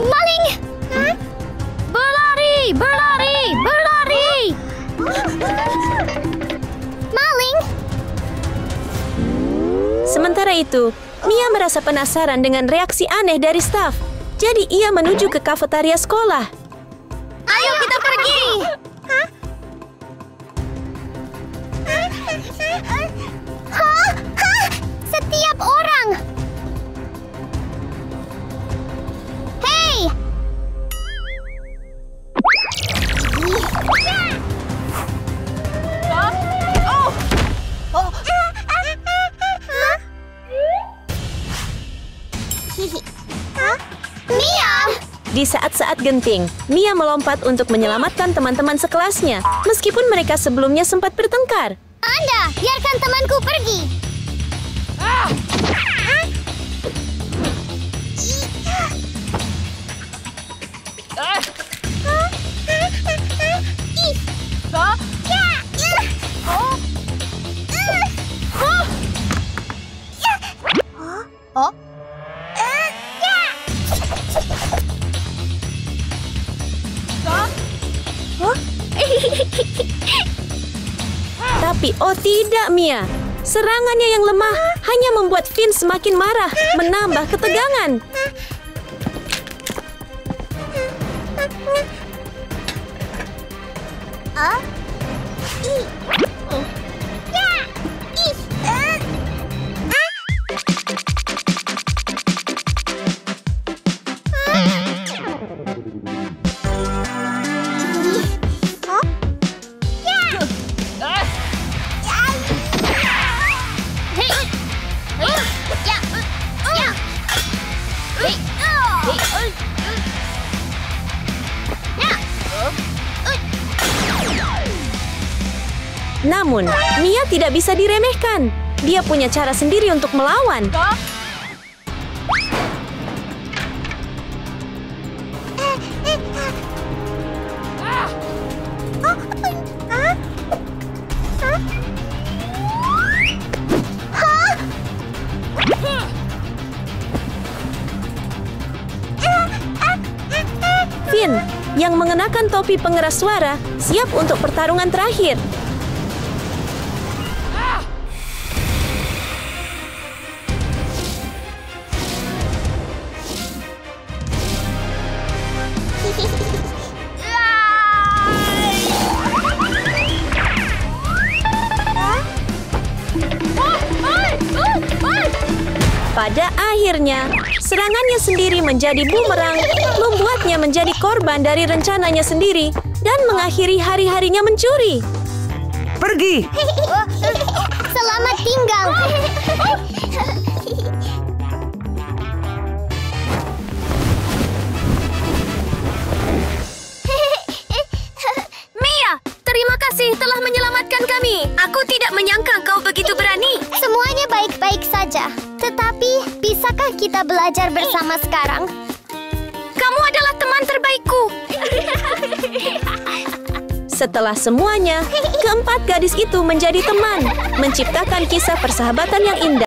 Maling! Berlari! Berlari! Berlari! Maling! Sementara itu, Mia merasa penasaran dengan reaksi aneh dari staf. Jadi ia menuju ke kafetaria sekolah. Ayo kita pergi! Hah? Hah? Setiap orang! Hei! Mia! Di saat-saat genting, Mia melompat untuk menyelamatkan teman-teman sekelasnya, meskipun mereka sebelumnya sempat bertengkar. Anda, biarkan temanku pergi. Tapi oh tidak, Mia. Serangannya yang lemah hanya membuat Finn semakin marah, menambah ketegangan. Namun, Mia tidak bisa diremehkan. Dia punya cara sendiri untuk melawan. Finn, yang mengenakan topi pengeras suara, siap untuk pertarungan terakhir. Pada akhirnya, serangannya sendiri menjadi bumerang, membuatnya menjadi korban dari rencananya sendiri, dan mengakhiri hari-harinya mencuri. Pergi! Selamat tinggal. Mia, terima kasih telah menyelamatkan kami. Aku tidak menyangka kau begitu berani. Semuanya baik-baik saja. Tetapi, bisakah kita belajar bersama sekarang? Kamu adalah teman terbaikku. Setelah semuanya, keempat gadis itu menjadi teman, menciptakan kisah persahabatan yang indah.